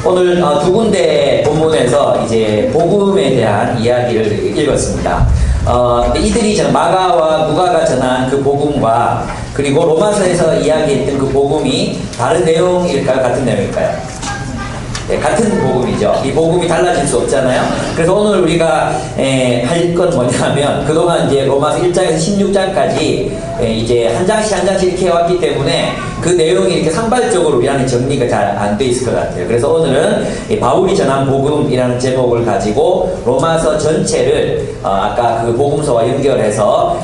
오늘 두 군데 본문에서 이제 복음에 대한 이야기를 읽었습니다. 이들이 마가와 누가가 전한 그 복음과 그리고 로마서에서 이야기했던 그 복음이 다른 내용일까요? 같은 내용일까요? 네, 같은 복음이죠. 이 복음이 달라질 수 없잖아요. 그래서 오늘 우리가 할 건 뭐냐면 그동안 이제 로마서 1장에서 16장까지 이제 한 장씩 한 장씩 이렇게 해왔기 때문에 그 내용이 이렇게 산발적으로 우리 안에 정리가 잘 안 돼 있을 것 같아요. 그래서 오늘은 바울이 전한 복음이라는 제목을 가지고 로마서 전체를 아까 그 복음서와 연결해서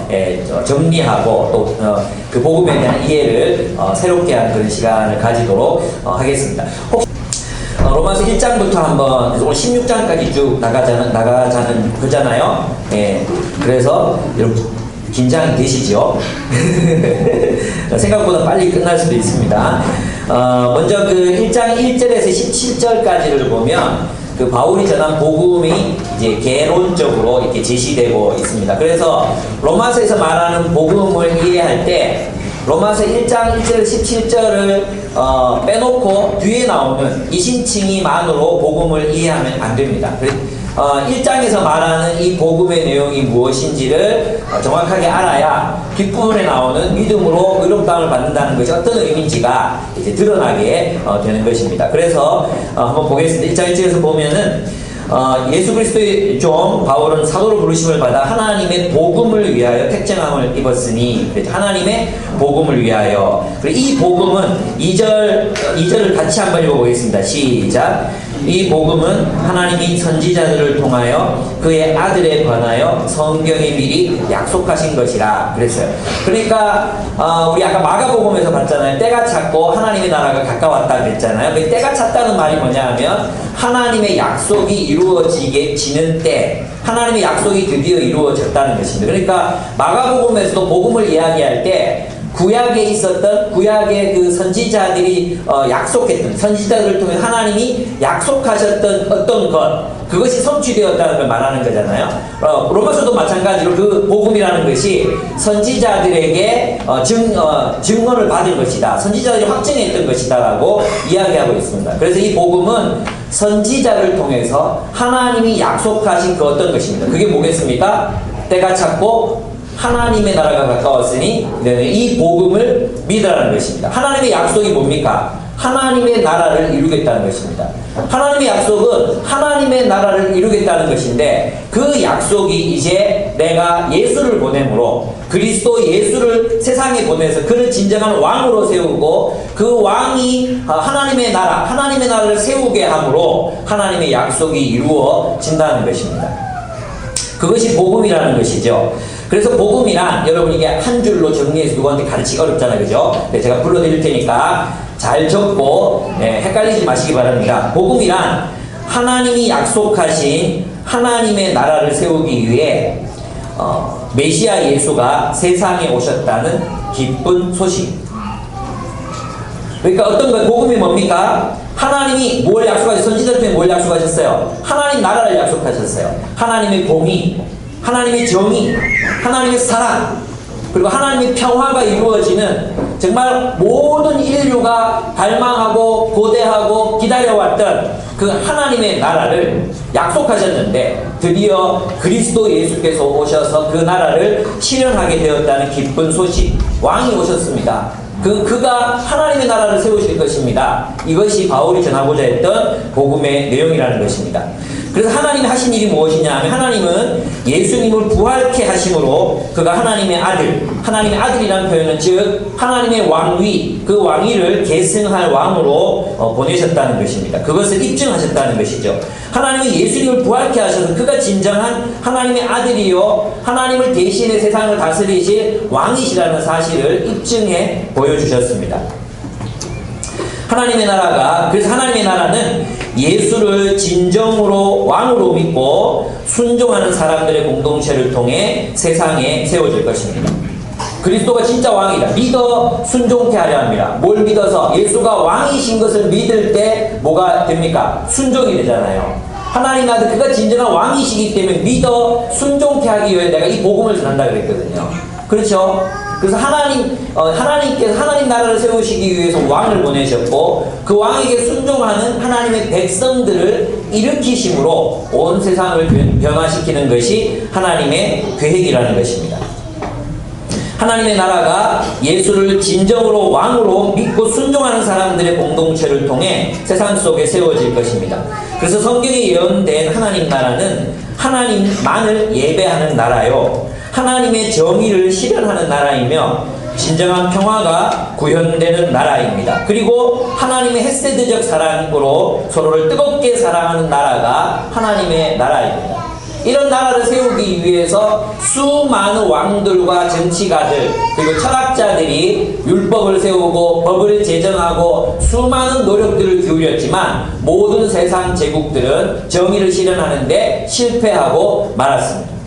정리하고 또 그 복음에 대한 이해를 새롭게 하는 그런 시간을 가지도록 하겠습니다. 로마서 1장부터 한번 오늘 16장까지 쭉 나가자는 거잖아요. 그래서 여러분 긴장이 되시죠? 생각보다 빨리 끝날 수도 있습니다. 먼저 그 1장 1절에서 17절까지를 보면 그 바울이 전한 복음이 이제 개론적으로 이렇게 제시되고 있습니다. 그래서 로마서에서 말하는 복음을 이해할 때 로마서 1장 1절 17절을 빼놓고 뒤에 나오는 이신칭의만으로 복음을 이해하면 안 됩니다. 1장에서 말하는 이 복음의 내용이 무엇인지를 정확하게 알아야 뒷부분에 나오는 믿음으로 의롭다함을 받는다는 것이 어떤 의미인지가 이제 드러나게 되는 것입니다. 그래서 한번 보겠습니다. 1장 1절에서 보면은 예수 그리스도의 종 바울은 사도로 부르심을 받아 하나님의 복음을 위하여 택정함을 입었으니, 하나님의 복음을 위하여. 그리고 이 복음은 2절을 같이 한번 읽어보겠습니다. 시작. 이 복음은 하나님이 선지자들을 통하여 그의 아들에 관하여 성경에 미리 약속하신 것이라 그랬어요. 그러니까 우리 아까 마가복음에서 봤잖아요. 때가 찼고 하나님의 나라가 가까웠다 그랬잖아요. 그 때가 찼다는 말이 뭐냐 하면 하나님의 약속이 이루어지는 때, 하나님의 약속이 드디어 이루어졌다는 것입니다. 그러니까 마가복음에서도 복음을 이야기할 때 구약에 있었던 구약의 그 선지자들이 약속했던, 선지자들을 통해 하나님이 약속하셨던 어떤 것, 그것이 성취되었다는 걸 말하는 거잖아요. 로마서도 마찬가지로 그 복음이라는 것이 선지자들에게 증언을 받을 것이다, 선지자들이 확증했던 것이다 라고 이야기하고 있습니다. 그래서 이 복음은 선지자를 통해서 하나님이 약속하신 그 어떤 것입니다. 그게 뭐겠습니까? 때가 찼고 하나님의 나라가 가까웠으니 이 복음을 믿으라는 것입니다. 하나님의 약속이 뭡니까? 하나님의 나라를 이루겠다는 것입니다. 하나님의 약속은 하나님의 나라를 이루겠다는 것인데, 그 약속이 이제 내가 예수를 보냄으로, 그리스도 예수를 세상에 보내서 그를 진정한 왕으로 세우고 그 왕이 하나님의 나라를 세우게 함으로 하나님의 약속이 이루어진다는 것입니다. 그것이 복음이라는 것이죠. 그래서 복음이란, 여러분 이게 한 줄로 정리해서 누구한테 가르치기 어렵잖아요. 그죠? 네, 제가 불러드릴 테니까 잘 적고 헷갈리지 마시기 바랍니다. 복음이란 하나님이 약속하신 하나님의 나라를 세우기 위해 메시아 예수가 세상에 오셨다는 기쁜 소식. 그러니까 어떤 거, 복음이 뭡니까? 하나님이 뭘 약속하셨어요? 선지자들 통해 뭘 약속하셨어요? 하나님 나라를 약속하셨어요. 하나님의 공의, 하나님의 정의, 하나님의 사랑, 그리고 하나님의 평화가 이루어지는, 정말 모든 인류가 갈망하고 고대하고 기다려왔던 그 하나님의 나라를 약속하셨는데, 드디어 그리스도 예수께서 오셔서 그 나라를 실현하게 되었다는 기쁜 소식. 왕이 오셨습니다. 그가 하나님의 나라를 세우실 것입니다. 이것이 바울이 전하고자 했던 복음의 내용이라는 것입니다. 그래서 하나님이 하신 일이 무엇이냐 하면, 하나님은 예수님을 부활케 하심으로 그가 하나님의 아들이라는 표현은 즉 하나님의 왕위, 그 왕위를 계승할 왕으로 보내셨다는 것입니다. 그것을 입증하셨다는 것이죠. 하나님은 예수님을 부활케 하셔서 그가 진정한 하나님의 아들이요 하나님을 대신해 세상을 다스리실 왕이시라는 사실을 입증해 보여주셨습니다. 그래서 하나님의 나라는 예수를 진정으로 왕으로 믿고 순종하는 사람들의 공동체를 통해 세상에 세워질 것입니다. 그리스도가 진짜 왕이다. 믿어 순종케 하려 합니다. 뭘 믿어서? 예수가 왕이신 것을 믿을 때 뭐가 됩니까? 순종이 되잖아요. 하나님 아들, 그가 진정한 왕이시기 때문에 믿어 순종케 하기 위해 내가 이 복음을 전한다 그랬거든요. 그렇죠? 그래서 하나님께서 하나님 나라를 세우시기 위해서 왕을 보내셨고 그 왕에게 순종하는 하나님의 백성들을 일으키심으로 온 세상을 변화시키는 것이 하나님의 계획이라는 것입니다. 하나님의 나라가 예수를 진정으로 왕으로 믿고 순종하는 사람들의 공동체를 통해 세상 속에 세워질 것입니다. 그래서 성경에 예언된 하나님 나라는 하나님만을 예배하는 나라요, 하나님의 정의를 실현하는 나라이며 진정한 평화가 구현되는 나라입니다. 그리고 하나님의 헤세드적 사랑으로 서로를 뜨겁게 사랑하는 나라가 하나님의 나라입니다. 이런 나라를 세우기 위해서 수많은 왕들과 정치가들 그리고 철학자들이 율법을 세우고 법을 제정하고 수많은 노력들을 기울였지만 모든 세상 제국들은 정의를 실현하는데 실패하고 말았습니다.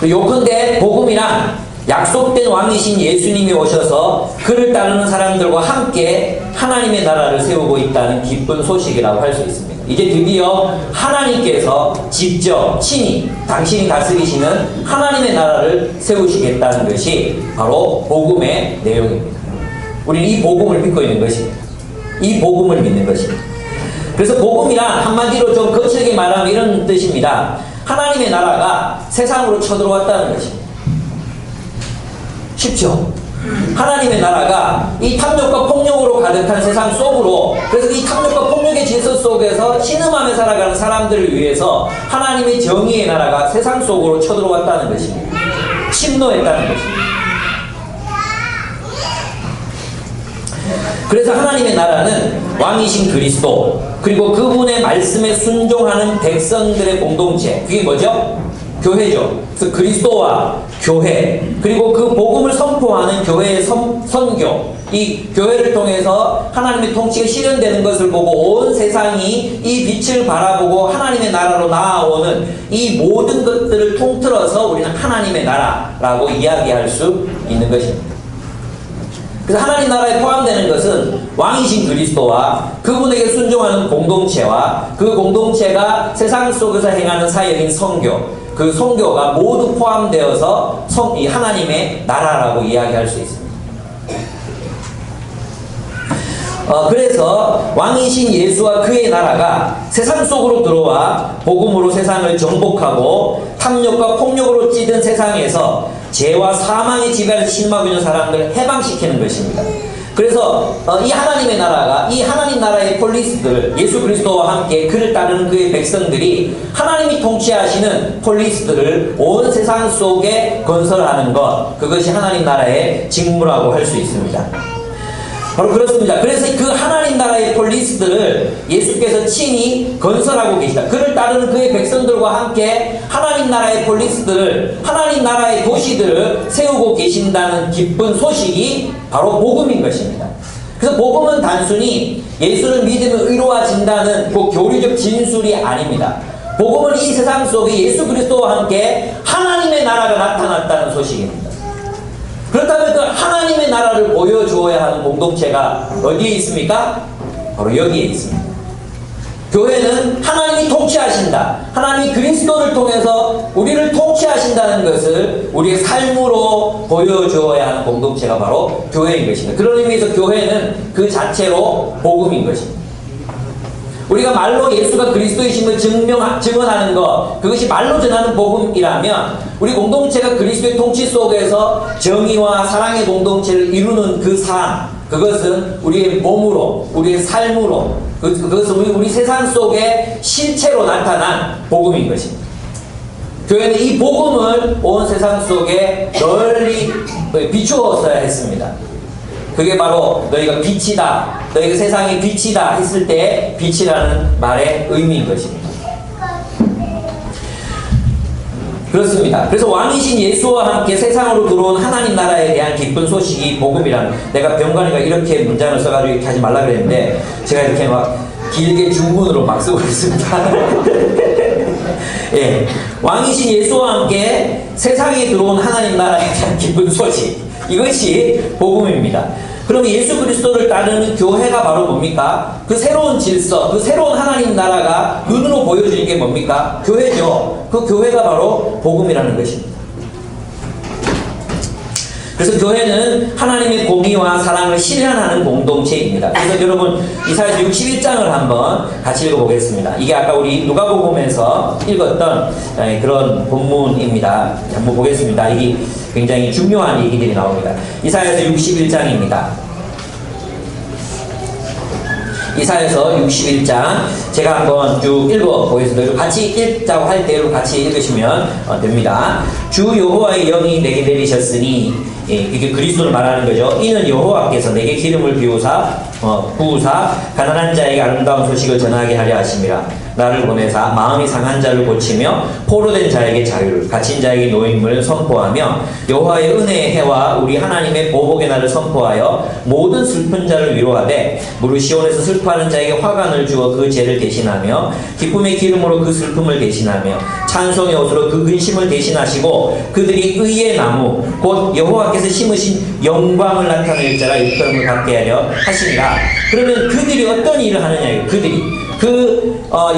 요컨대 복음이란 약속된 왕이신 예수님이 오셔서 그를 따르는 사람들과 함께 하나님의 나라를 세우고 있다는 기쁜 소식이라고 할 수 있습니다. 이제 드디어 하나님께서 직접 친히 당신이 다스리시는 하나님의 나라를 세우시겠다는 것이 바로 복음의 내용입니다. 우리는 이 복음을 믿고 있는 것입니다. 이 복음을 믿는 것입니다. 그래서 복음이란 한마디로 좀 거칠게 말하면 이런 뜻입니다. 하나님의 나라가 세상으로 쳐들어왔다는 것입니다. 쉽죠? 하나님의 나라가 이 탐욕과 폭력으로 가득한 세상 속으로, 그래서 이 탐욕과 폭력의 질서 속에서 신음하며 살아가는 사람들을 위해서 하나님의 정의의 나라가 세상 속으로 쳐들어왔다는 것입니다. 침노했다는 것입니다. 그래서 하나님의 나라는 왕이신 그리스도 그리고 그분의 말씀에 순종하는 백성들의 공동체, 그게 뭐죠? 교회죠. 그래서 그리스도와 교회 그리고 그 복음을 선포하는 교회의 선교, 이 교회를 통해서 하나님의 통치가 실현되는 것을 보고 온 세상이 이 빛을 바라보고 하나님의 나라로 나아오는 이 모든 것들을 통틀어서 우리는 하나님의 나라라고 이야기할 수 있는 것입니다. 그래서 하나님 나라에 포함되는 것은 왕이신 그리스도와 그분에게 순종하는 공동체와 그 공동체가 세상 속에서 행하는 사역인 선교, 그 선교가 모두 포함되어서 이 하나님의 나라라고 이야기할 수 있습니다. 그래서 왕이신 예수와 그의 나라가 세상 속으로 들어와 복음으로 세상을 정복하고 탐욕과 폭력으로 찌든 세상에서 죄와 사망의 지배를 신음하고 있는 사람들을 해방시키는 것입니다. 그래서 이 하나님의 나라가, 이 하나님 나라의 폴리스들, 예수 그리스도와 함께 그를 따르는 그의 백성들이 하나님이 통치하시는 폴리스들을 온 세상 속에 건설하는 것, 그것이 하나님 나라의 직무라고 할 수 있습니다. 바로 그렇습니다. 그래서 그 하나님 나라의 폴리스들을 예수께서 친히 건설하고 계시다. 그를 따르는 그의 백성들과 함께 하나님 나라의 폴리스들을, 하나님 나라의 도시들을 세우고 계신다는 기쁜 소식이 바로 복음인 것입니다. 그래서 복음은 단순히 예수를 믿으면 의로워진다는 그 교리적 진술이 아닙니다. 복음은 이 세상 속에 예수 그리스도와 함께 하나님의 나라가 나타났다는 소식입니다. 그렇다면 그 하나님의 나라를 보여주어야 하는 공동체가 어디에 있습니까? 바로 여기에 있습니다. 교회는 하나님이 통치하신다, 하나님이 그리스도를 통해서 우리를 통치하신다는 것을 우리의 삶으로 보여주어야 하는 공동체가 바로 교회인 것입니다. 그런 의미에서 교회는 그 자체로 복음인 것입니다. 우리가 말로 예수가 그리스도이심을 증언하는 것, 그것이 말로 전하는 복음이라면 우리 공동체가 그리스도의 통치 속에서 정의와 사랑의 공동체를 이루는 그 삶, 그것은 우리의 몸으로, 우리의 삶으로, 그것은 우리 세상 속에 실체로 나타난 복음인 것입니다. 교회는 이 복음을 온 세상 속에 널리 비추었어야 했습니다. 그게 바로 너희가 빛이다, 너희가 세상의 빛이다 했을 때 빛이라는 말의 의미인 것입니다. 그렇습니다. 그래서 왕이신 예수와 함께 세상으로 들어온 하나님 나라에 대한 기쁜 소식이 복음이라는, 내가 병관이가 이렇게 문장을 써가지고 이렇게 하지 말라 그랬는데 제가 이렇게 막 길게 중문으로 막 쓰고 있습니다. 예, 왕이신 예수와 함께 세상에 들어온 하나님 나라에 대한 기쁜 소식, 이것이 복음입니다. 그러면 예수 그리스도를 따르는 교회가 바로 뭡니까? 그 새로운 질서, 그 새로운 하나님 나라가 눈으로 보여주는 게 뭡니까? 교회죠. 그 교회가 바로 복음이라는 것입니다. 그래서 교회는 하나님의 공의와 사랑을 실현하는 공동체입니다. 그래서 여러분 이사야서 61장을 한번 같이 읽어보겠습니다. 이게 아까 우리 누가복음에서 읽었던 그런 본문입니다. 한번 보겠습니다. 이게 굉장히 중요한 얘기들이 나옵니다. 이사야서 61장입니다. 이사야서 61장 제가 한번 쭉 읽어보겠습니다. 같이 읽자고 할 때 같이 읽으시면 됩니다. 주 여호와의 영이 내게 내리셨으니, 이게 그리스도를 말하는 거죠. 이는 여호와께서 내게 기름을 부으사 가난한 자에게 아름다운 소식을 전하게 하려 하심이라. 나를 보내사 마음이 상한 자를 고치며 포로된 자에게 자유를, 갇힌 자에게 노임을 선포하며 여호와의 은혜의 해와 우리 하나님의 보복의 날을 선포하여 모든 슬픈 자를 위로하되 무릇 시온에서 슬퍼하는 자에게 화관을 주어 그 죄를 대신하며 기쁨의 기름으로 그 슬픔을 대신하며 찬송의 옷으로 그 근심을 대신하시고 그들이 의의 나무 곧 여호와께서 심으신 영광을 나타낼 자라 일컬음을 받게 하려 하시니라. 그러면 그들이 어떤 일을 하느냐? 그들이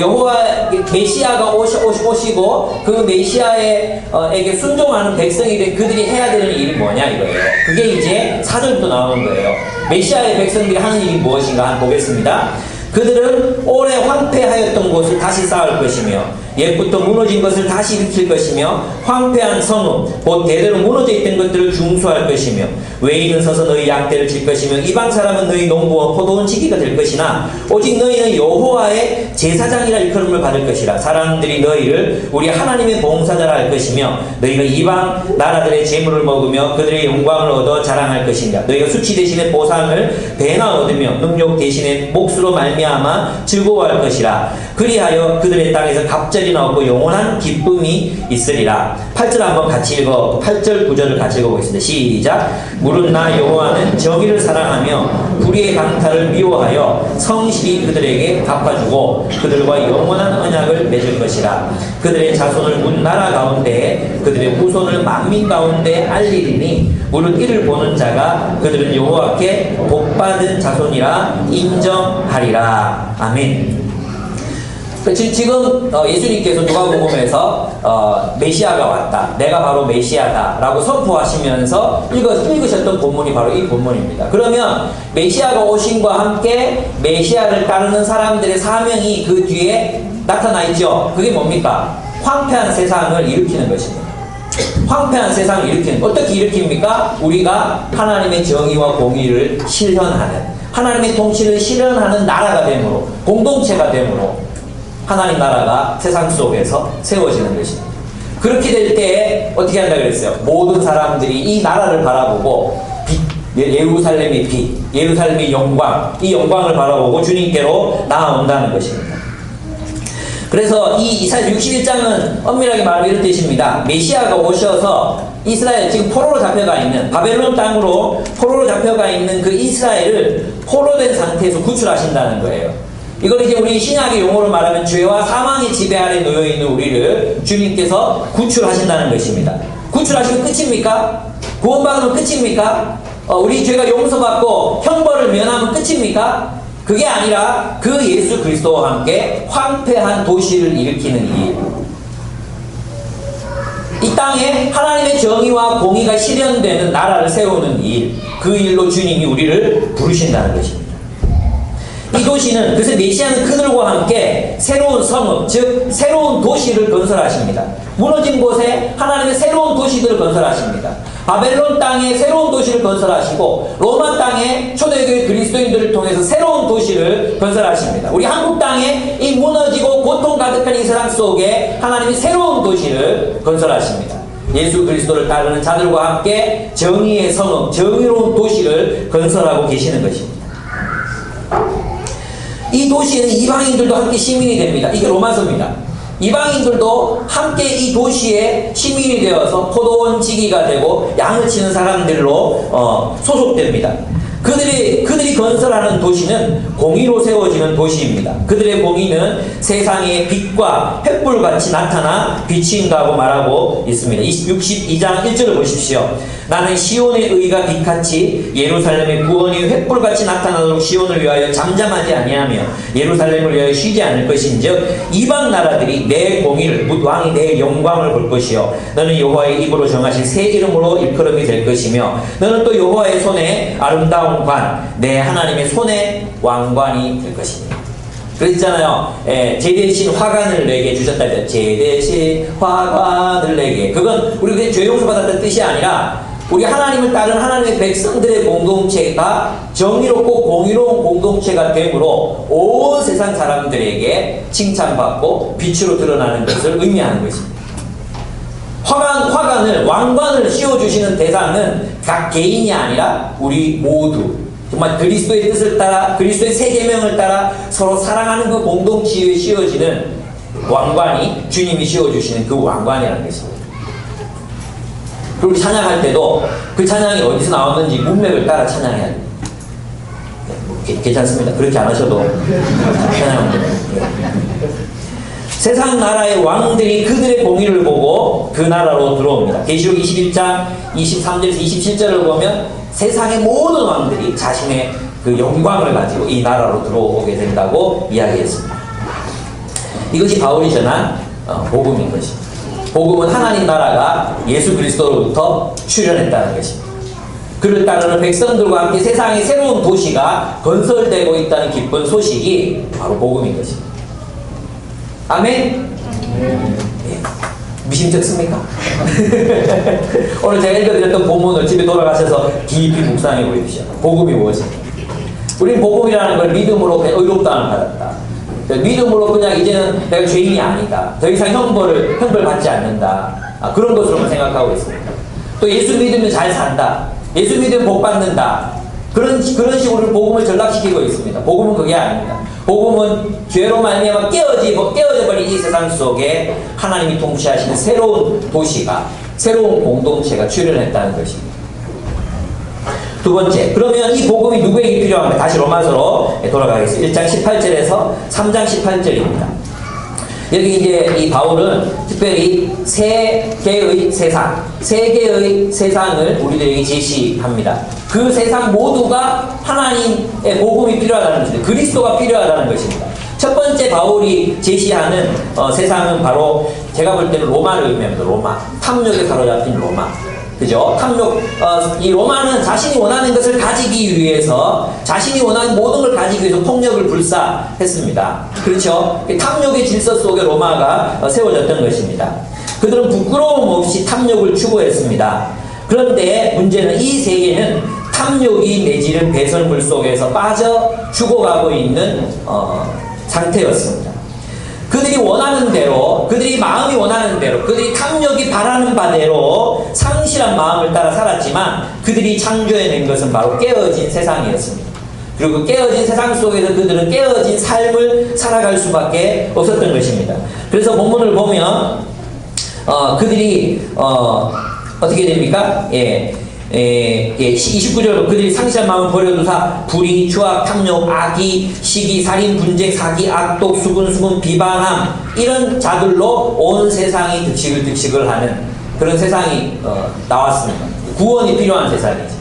여호와 메시아가 오시고 그 메시아에게 순종하는 백성이 된 그들이 해야 되는 일이 뭐냐 이거예요. 그게 이제 4절부터 나오는 거예요. 메시아의 백성들이 하는 일이 무엇인가 한번 보겠습니다. 그들은 오래 황폐하였던 곳을 다시 쌓을 것이며 옛부터 무너진 것을 다시 일으킬 것이며 황폐한 성읍 곧 대대로 무너져 있던 것들을 중수할 것이며 외인은 서서 너희 양떼를 칠 것이며 이방 사람은 너희 농부와 포도원 지기가 될 것이나 오직 너희는 여호와의 제사장이라 일컬음을 받을 것이라. 사람들이 너희를 우리 하나님의 봉사자라 할 것이며 너희가 이방 나라들의 재물을 먹으며 그들의 영광을 얻어 자랑할 것이며 너희가 수치 대신에 보상을 배나 얻으며 능력 대신에 몫으로 말미암아 즐거워할 것이라. 그리하여 그들의 땅에서 갑절이 나오고 영원한 기쁨이 있으리라. 8절 한번 같이 8절 9절을 같이 읽어보겠습니다. 시작. 무릇 나 여호와는 정의를 사랑하며 불의의 강탈을 미워하여 성실히 그들에게 갚아주고 그들과 영원한 언약을 맺을 것이라. 그들의 자손을 문 나라 가운데 그들의 후손을 만민 가운데 알리리니 무릇 이를 보는 자가 그들은 여호와께 복받은 자손이라 인정하리라. 아멘. 지금 예수님께서 누가복음에서 메시아가 왔다, 내가 바로 메시아다 라고 선포하시면서 읽으셨던 본문이 바로 이 본문입니다. 그러면 메시아가 오심과 함께 메시아를 따르는 사람들의 사명이 그 뒤에 나타나 있죠. 그게 뭡니까? 황폐한 세상을 일으키는 것입니다. 황폐한 세상을 일으키는, 어떻게 일으킵니까? 우리가 하나님의 정의와 공의를 실현하는, 하나님의 통치를 실현하는 나라가 되므로, 공동체가 되므로 하나님 나라가 세상 속에서 세워지는 것입니다. 그렇게 될 때 어떻게 한다 그랬어요? 모든 사람들이 이 나라를 바라보고 예루살렘의 빛, 예루살렘의 영광, 이 영광을 바라보고 주님께로 나아온다는 것입니다. 그래서 이 이사야 61장은 엄밀하게 말하면 이런 뜻입니다. 메시아가 오셔서 이스라엘, 지금 포로로 잡혀가 있는, 바벨론 땅으로 포로로 잡혀가 있는 그 이스라엘을 포로된 상태에서 구출하신다는 거예요. 이걸 이제 우리 신약의 용어로 말하면 죄와 사망의 지배 아래 놓여있는 우리를 주님께서 구출하신다는 것입니다. 구출하시면 끝입니까? 구원받으면 끝입니까? 우리 죄가 용서받고 형벌을 면하면 끝입니까? 그게 아니라 그 예수 그리스도와 함께 황폐한 도시를 일으키는 일, 이 땅에 하나님의 정의와 공의가 실현되는 나라를 세우는 일, 그 일로 주님이 우리를 부르신다는 것입니다. 이 도시는, 그래서 메시아는 그들과 함께 새로운 성읍, 즉 새로운 도시를 건설하십니다. 무너진 곳에 하나님의 새로운 도시들을 건설하십니다. 바벨론 땅에 새로운 도시를 건설하시고 로마 땅에 초대교회 그리스도인들을 통해서 새로운 도시를 건설하십니다. 우리 한국 땅에 이 무너지고 고통 가득한 이 세상 속에 하나님이 새로운 도시를 건설하십니다. 예수 그리스도를 따르는 자들과 함께 정의의 성읍, 정의로운 도시를 건설하고 계시는 것입니다. 이 도시에는 이방인들도 함께 시민이 됩니다. 이게 로마서입니다. 이방인들도 함께 이 도시에 시민이 되어서 포도원 지기가 되고 양을 치는 사람들로 소속됩니다. 그들이 건설하는 도시는 공의로 세워지는 도시입니다. 그들의 공의는 세상의 빛과 횃불같이 나타나 비친다고 말하고 있습니다. 62장 1절을 보십시오. 나는 시온의 의가 빛같이 예루살렘의 구원이 횃불같이 나타나도록 시온을 위하여 잠잠하지 아니하며 예루살렘을 위하여 쉬지 않을 것인즉 이방 나라들이 내 공의를 왕이 내 영광을 볼 것이요 너는 여호와의 입으로 정하신 새 이름으로 일컬음이 될 것이며 너는 또 여호와의 손에 아름다운 관 내 하나님의 손에 왕관이 될 것입니다. 그랬잖아요. 제 대신 화관을 내게 주셨다 했죠. 제 대신 화관을 내게. 그건 우리 그냥 죄 용서 받았다는 뜻이 아니라 우리 하나님을 따른 하나님의 백성들의 공동체가 정의롭고 공의로운 공동체가 되므로 온 세상 사람들에게 칭찬받고 빛으로 드러나는 것을 의미하는 것입니다. 화관을 왕관을 씌워주시는 대상은 각 개인이 아니라 우리 모두 정말 그리스도의 뜻을 따라 그리스도의 새 계명을 따라 서로 사랑하는 그 공동체에 씌워지는 왕관이 주님이 씌워주시는 그 왕관이라는 것입니다. 그리고 우리 찬양할 때도 그 찬양이 어디서 나왔는지 문맥을 따라 찬양해야 돼요. 괜찮습니다. 그렇게 안 하셔도 찬양하면 돼요. 세상 나라의 왕들이 그들의 공의를 보고 그 나라로 들어옵니다. 계시록 21장 23절에서 27절을 보면 세상의 모든 왕들이 자신의 그 영광을 가지고 이 나라로 들어오게 된다고 이야기했습니다. 이것이 바울이 전한 복음인 것입니다. 복음은 하나님 나라가 예수 그리스도로부터 출현했다는 것입니다. 그를 따르는 백성들과 함께 세상의 새로운 도시가 건설되고 있다는 기쁜 소식이 바로 복음인 것입니다. 아멘? 예. 미심쩍습니까? 오늘 제가 읽어드렸던 본문을 집에 돌아가셔서 깊이 묵상해 보십시오. 복음이 무엇입니까? 우리는 복음이라는 걸 믿음으로 그냥 의롭다함을 받았다. 믿음으로 그냥 이제는 내가 죄인이 아니다. 더 이상 형벌 받지 않는다. 그런 것으로만 생각하고 있습니다. 또 예수 믿으면 잘 산다. 예수 믿으면 복 받는다. 그런 식으로 복음을 전락시키고 있습니다. 복음은 그게 아닙니다. 복음은 죄로 말미암아 깨어져 버린 이 세상 속에 하나님이 통치하시는 새로운 도시가 새로운 공동체가 출현했다는 것입니다. 두 번째, 그러면 이 복음이 누구에게 필요합니까? 다시 로마서로 돌아가겠습니다. 1장 18절에서 3장 18절입니다. 여기 이제 이 바울은 특별히 세 개의 세상을 우리들에게 제시합니다. 그 세상 모두가 하나님의 복음이 필요하다는 것입니다. 그리스도가 필요하다는 것입니다. 첫 번째 바울이 제시하는 세상은 바로 제가 볼 때는 로마를 의미합니다. 로마. 탐욕에 사로잡힌 로마. 그죠? 탐욕, 이 로마는 자신이 원하는 것을 가지기 위해서, 자신이 원하는 모든 걸 가지기 위해서 폭력을 불사했습니다. 그렇죠? 탐욕의 질서 속에 로마가 세워졌던 것입니다. 그들은 부끄러움 없이 탐욕을 추구했습니다. 그런데 문제는 이 세계는 탐욕이 내지는 배설물 속에서 빠져 죽어가고 있는 상태였습니다. 그들이 원하는 대로, 그들이 마음이 원하는 대로, 그들이 탐욕이 바라는 바대로 상실한 마음을 따라 살았지만 그들이 창조해낸 것은 바로 깨어진 세상이었습니다. 그리고 그 깨어진 세상 속에서 그들은 깨어진 삶을 살아갈 수밖에 없었던 것입니다. 그래서 본문을 보면 그들이 어떻게 됩니까? 29절 그들이 상실한 마음을 버려두사 불의, 추악, 탐욕, 악의, 시기, 살인, 분쟁, 사기, 악독, 수군, 비방함 이런 자들로 온 세상이 득식을 하는 그런 세상이 나왔습니다. 구원이 필요한 세상이죠.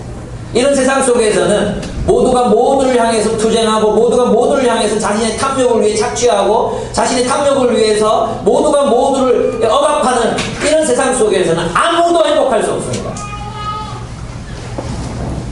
이런 세상 속에서는 모두가 모두를 향해서 투쟁하고 모두가 모두를 향해서 자신의 탐욕을 위해 착취하고 자신의 탐욕을 위해서 모두가 모두를 억압하는 이런 세상 속에서는 아무도 행복할 수 없습니다.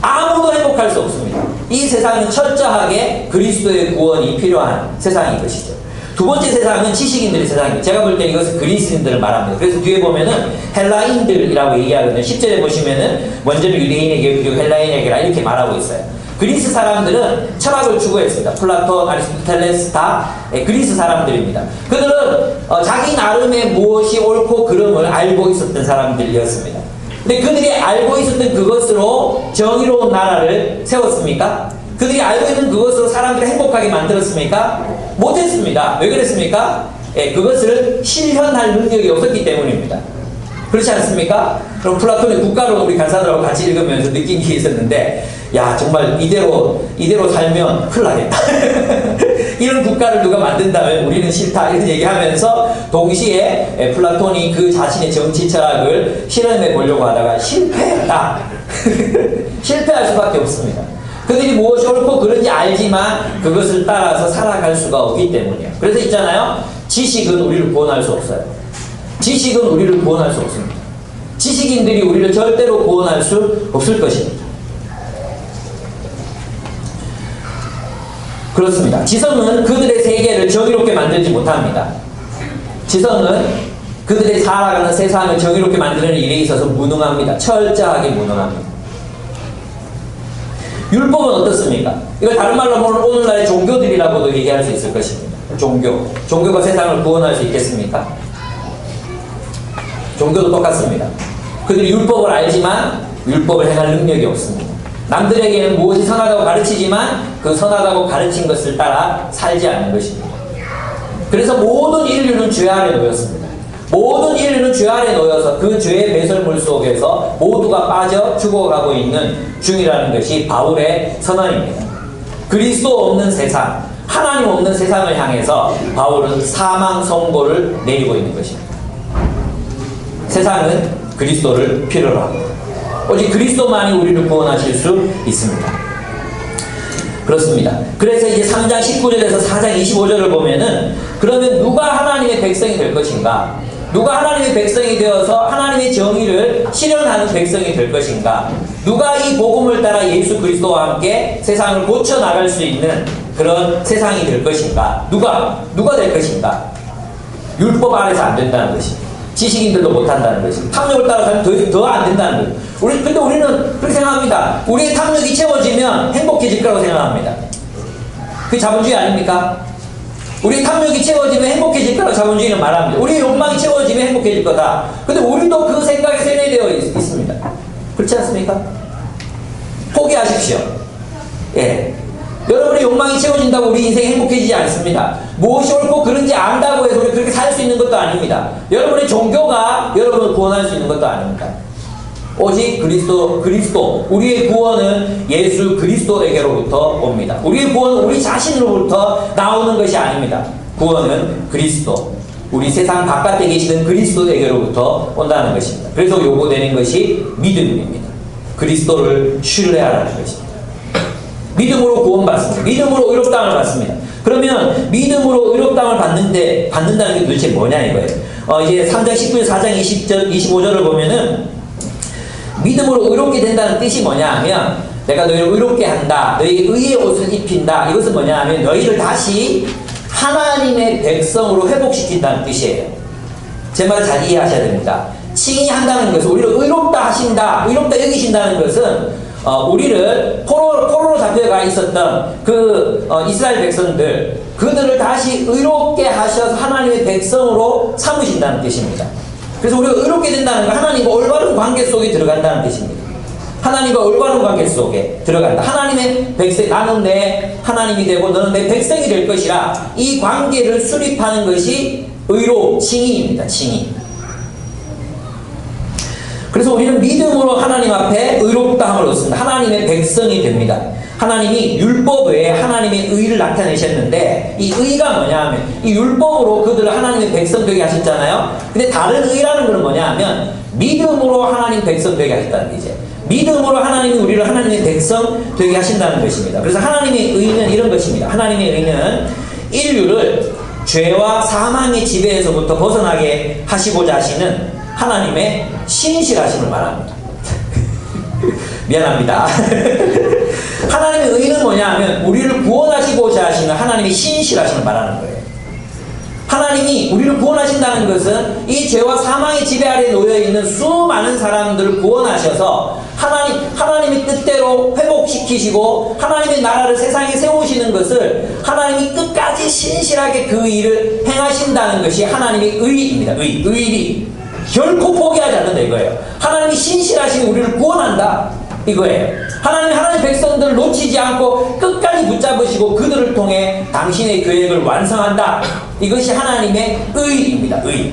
아무도 행복할 수 없습니다. 이 세상은 철저하게 그리스도의 구원이 필요한 세상인 것이죠. 두 번째 세상은 지식인들의 세상입니다. 제가 볼 때 이것은 그리스인들을 말합니다. 그래서 뒤에 보면은 헬라인들이라고 얘기하거든요. 10절에 보시면은 먼저는 유대인에게 그리고 헬라인에게라 이렇게 말하고 있어요. 그리스 사람들은 철학을 추구했습니다. 플라톤, 아리스토텔레스 다 그리스 사람들입니다. 그들은 자기 나름의 무엇이 옳고 그름을 알고 있었던 사람들이었습니다. 근데 그들이 알고 있었던 그것으로 정의로운 나라를 세웠습니까? 그들이 알고 있는 그것으로 사람들을 행복하게 만들었습니까? 못했습니다. 왜 그랬습니까? 그것을 실현할 능력이 없었기 때문입니다. 그렇지 않습니까? 그럼 플라톤의 국가로 우리 간사들하고 같이 읽으면서 느낀 게 있었는데 야 정말 이대로 살면 큰일 나겠다. 이런 국가를 누가 만든다면 우리는 싫다 이런 얘기하면서 동시에 플라톤이 그 자신의 정치 철학을 실험해 보려고 하다가 실패했다. 실패할 수밖에 없습니다. 그들이 무엇이 옳고 그른지 알지만 그것을 따라서 살아갈 수가 없기 때문이에요. 그래서 있잖아요. 지식은 우리를 구원할 수 없어요. 지식은 우리를 구원할 수 없습니다. 지식인들이 우리를 절대로 구원할 수 없을 것입니다. 그렇습니다. 지성은 그들의 세계를 정의롭게 만들지 못합니다. 지성은 그들의 살아가는 세상을 정의롭게 만드는 일에 있어서 무능합니다. 철저하게 무능합니다. 율법은 어떻습니까? 이걸 다른 말로 하면 오늘날의 종교들이라고도 얘기할 수 있을 것입니다. 종교가 세상을 구원할 수 있겠습니까? 종교도 똑같습니다. 그들이 율법을 알지만 율법을 행할 능력이 없습니다. 남들에게는 무엇이 선하다고 가르치지만 그 선하다고 가르친 것을 따라 살지 않는 것입니다. 그래서 모든 인류는 죄 아래 놓였습니다. 모든 인류는 죄 아래 놓여서 그 죄의 배설물 속에서 모두가 빠져 죽어가고 있는 중이라는 것이 바울의 선언입니다. 그리스도 없는 세상, 하나님 없는 세상을 향해서 바울은 사망 선고를 내리고 있는 것입니다. 세상은 그리스도를 필요로 합니다. 오직 그리스도만이 우리를 구원하실 수 있습니다. 그렇습니다. 그래서 이제 3장 19절에서 4장 25절을 보면은 그러면 누가 하나님의 백성이 될 것인가? 누가 하나님의 백성이 되어서 하나님의 정의를 실현하는 백성이 될 것인가? 누가 이 복음을 따라 예수 그리스도와 함께 세상을 고쳐나갈 수 있는 그런 세상이 될 것인가? 누가 될 것인가? 율법 아래서 안 된다는 것입니다. 지식인들도 못한다는 것입니다. 탐욕을 따라 살면 더 안 된다는 거예요. 근데 우리는 그렇게 생각합니다. 우리의 탐욕이 채워지면 행복해질 거라고 생각합니다. 그게 자본주의 아닙니까? 우리의 탐욕이 채워지면 행복해질 거라고 자본주의는 말합니다. 우리의 욕망이 채워지면 행복해질 거다. 근데 우리도 그 생각에 세뇌되어 있습니다. 그렇지 않습니까? 포기하십시오. 예. 여러분의 욕망이 채워진다고 우리 인생이 행복해지지 않습니다. 무엇이 옳고 그른지 안다고 해서 우리 그렇게 살 수 있는 것도 아닙니다. 여러분의 종교가 여러분을 구원할 수 있는 것도 아닙니다. 오직 그리스도, 우리의 구원은 예수 그리스도에게로부터 옵니다. 우리의 구원은 우리 자신으로부터 나오는 것이 아닙니다. 구원은 그리스도, 우리 세상 바깥에 계시는 그리스도에게로부터 온다는 것입니다. 그래서 요구되는 것이 믿음입니다. 그리스도를 신뢰하라는 것입니다. 믿음으로 구원받습니다. 믿음으로 의롭다함을 받습니다. 그러면 믿음으로 의롭다함을 받는다는 게 도대체 뭐냐 이거예요. 이제 3장 19절, 4장 25절을 보면은 믿음으로 의롭게 된다는 뜻이 뭐냐 하면 내가 너희를 의롭게 한다. 너희에게 의의 옷을 입힌다. 이것은 뭐냐 하면 너희를 다시 하나님의 백성으로 회복시킨다는 뜻이에요. 제 말을 잘 이해하셔야 됩니다. 칭의한다는 것은 우리를 의롭다 하신다. 의롭다 여기신다는 것은 우리를 포로로 잡혀가 있었던 그 이스라엘 백성들 그들을 다시 의롭게 하셔서 하나님의 백성으로 삼으신다는 뜻입니다. 그래서 우리가 의롭게 된다는 건 하나님과 올바른 관계 속에 들어간다는 뜻입니다. 하나님과 올바른 관계 속에 들어간다. 하나님의 백성, 나는 내 하나님이 되고 너는 내 백성이 될 것이라 이 관계를 수립하는 것이 칭의입니다. 칭의. 그래서 우리는 믿음으로 하나님 앞에 의롭다함을 얻습니다. 하나님의 백성이 됩니다. 하나님이 율법 외에 하나님의 의를 나타내셨는데 이 의가 뭐냐 하면 이 율법으로 그들을 하나님의 백성 되게 하셨잖아요. 근데 다른 의라는 건 뭐냐 하면 믿음으로 하나님 백성 되게 하셨다는 거죠. 믿음으로 하나님이 우리를 하나님의 백성 되게 하신다는 것입니다. 그래서 하나님의 의는 이런 것입니다. 하나님의 의는 인류를 죄와 사망의 지배에서부터 벗어나게 하시고자 하시는 하나님의 신실하심을 말합니다. 미안합니다. 하나님의 의는 뭐냐 하면 우리를 구원하시고자 하시는 하나님의 신실하심을 말하는 거예요. 하나님이 우리를 구원하신다는 것은 이 죄와 사망의 지배 아래 놓여있는 수많은 사람들을 구원하셔서 하나님의 뜻대로 회복시키시고 하나님의 나라를 세상에 세우시는 것을 하나님이 끝까지 신실하게 그 일을 행하신다는 것이 하나님의 의입니다. 의리. 결코 포기하지 않는다 이거예요. 하나님이 신실하시니 우리를 구원한다 이거예요. 하나님 백성들을 놓치지 않고 끝까지 붙잡으시고 그들을 통해 당신의 계획을 완성한다. 이것이 하나님의 의입니다. 의.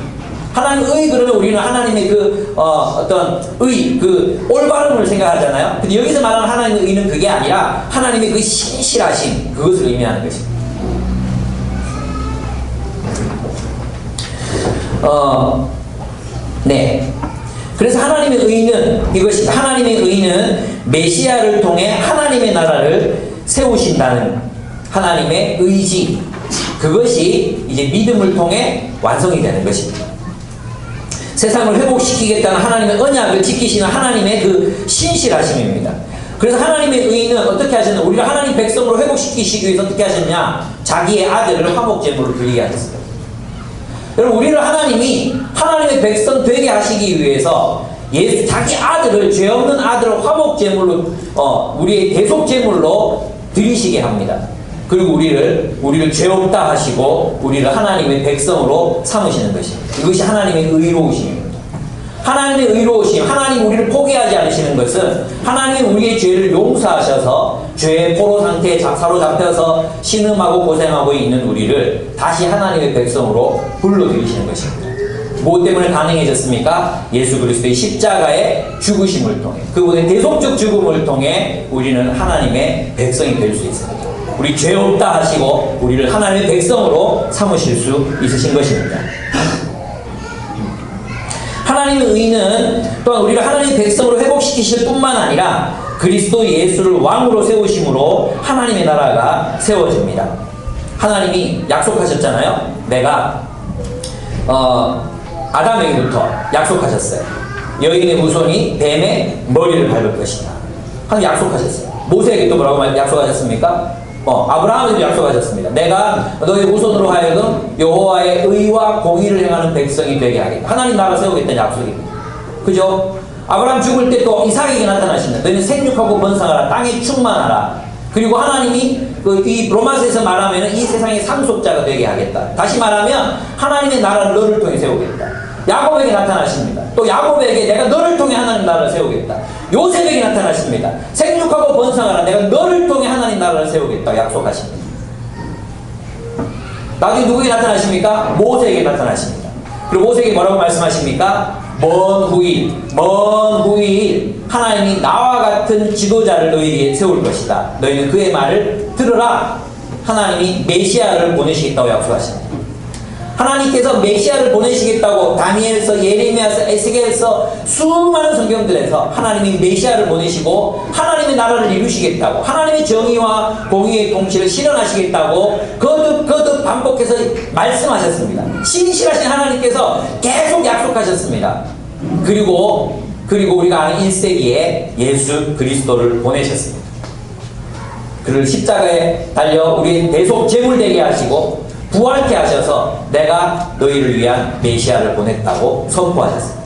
하나님 의 그러면 우리는 하나님의 어떤 의, 올바름을 생각하잖아요. 근데 여기서 말하는 하나님의 의는 그게 아니라 하나님의 그 신실하심, 그것을 의미하는 것입니다. 네. 그래서 하나님의 의는 이것이 하나님의 의는 메시아를 통해 하나님의 나라를 세우신다는 하나님의 의지, 그것이 이제 믿음을 통해 완성이 되는 것입니다. 세상을 회복시키겠다는 하나님의 언약을 지키시는 하나님의 그 신실하심입니다. 그래서 하나님의 의는 어떻게 하셨냐? 우리가 하나님 백성으로 회복시키시기 위해서 어떻게 하셨냐? 자기의 아들을 화목제물로 드리게 하셨어요. 여러분, 우리를 하나님이 하나님의 백성 되게 하시기 위해서 예수 자기 아들을, 죄 없는 아들을 화목제물로 우리의 대속제물로 드리시게 합니다. 그리고 우리를 죄 없다 하시고 우리를 하나님의 백성으로 삼으시는 것입니다. 이것이 하나님의 의로우심입니다. 하나님의 의로우심, 하나님 우리를 포기하지 않으시는 것은 하나님이 우리의 죄를 용서하셔서 죄의 포로 상태에 사로잡혀서 신음하고 고생하고 있는 우리를 다시 하나님의 백성으로 불러들이시는 것입니다. 무엇 때문에 가능해졌습니까? 예수 그리스도의 십자가의 죽으심을 통해, 그분의 대속적 죽음을 통해 우리는 하나님의 백성이 될 수 있습니다. 우리 죄 없다 하시고 우리를 하나님의 백성으로 삼으실 수 있으신 것입니다. 하나님의 의는 또한 우리를 하나님의 백성으로 회복시키실 뿐만 아니라 그리스도 예수를 왕으로 세우심으로 하나님의 나라가 세워집니다. 하나님이 약속하셨잖아요. 내가 아담에게부터 약속하셨어요. 여인의 후손이 뱀의 머리를 밟을 것이다. 하나님 약속하셨어요. 모세에게 또 뭐라고 약속하셨습니까? 아브라함에도 약속하셨습니다. 내가 너의 후손으로 하여금 여호와의 의와 공의를 행하는 백성이 되게 하겠다. 하나님 나라 세우겠다는 약속입니다. 그죠? 아브라함 죽을 때 또 이삭에게 나타나신다. 너희는 생육하고 번성하라. 땅에 충만하라. 그리고 하나님이 이 로마서에서 말하면 이 세상의 상속자가 되게 하겠다. 다시 말하면 하나님의 나라를 너를 통해 세우겠다. 야곱에게 나타나십니다. 또 야곱에게 내가 너를 통해 하나님 나라를 세우겠다. 요셉에게 나타나십니다. 생육하고 번성하라. 내가 너를 통해 하나님 나라를 세우겠다 약속하십니다. 나중에 누구에게 나타나십니까? 모세에게 나타나십니다. 그리고 모세에게 뭐라고 말씀하십니까? 먼 후일 하나님이 나와 같은 지도자를 너희에게 세울 것이다. 너희는 그의 말을 들으라. 하나님이 메시아를 보내시겠다고 약속하십니다. 하나님께서 메시아를 보내시겠다고 다니엘서, 예레미야서, 에스겔서 수많은 성경들에서 하나님이 메시아를 보내시고 하나님의 나라를 이루시겠다고, 하나님의 정의와 공의의 통치를 실현하시겠다고 거듭 반복해서 말씀하셨습니다. 신실하신 하나님께서 계속 약속하셨습니다. 그리고 우리가 아는 1세기에 예수 그리스도를 보내셨습니다. 그를 십자가에 달려 우리의 대속 제물 되게 하시고 부활케 하셔서 내가 너희를 위한 메시아를 보냈다고 선포하셨습니다.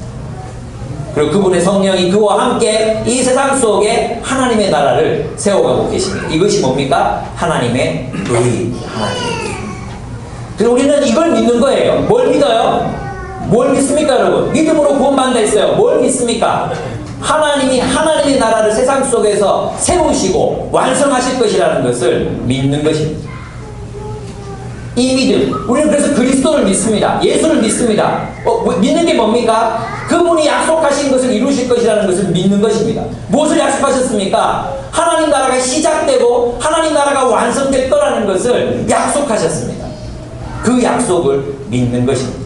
그리고 그분의 성령이 그와 함께 이 세상 속에 하나님의 나라를 세워가고 계십니다. 이것이 뭡니까? 하나님의 의, 하나님의 의. 그래서 우리는 이걸 믿는 거예요. 뭘 믿어요? 뭘 믿습니까, 여러분? 믿음으로 구원받는다 했어요. 뭘 믿습니까? 하나님이 하나님의 나라를 세상 속에서 세우시고 완성하실 것이라는 것을 믿는 것입니다. 이 믿음, 우리는 그래서 그리스도를 믿습니다. 예수를 믿습니다. 믿는 게 뭡니까? 그분이 약속하신 것을 이루실 것이라는 것을 믿는 것입니다. 무엇을 약속하셨습니까? 하나님 나라가 시작되고 하나님 나라가 완성될 거라는 것을 약속하셨습니다. 그 약속을 믿는 것입니다.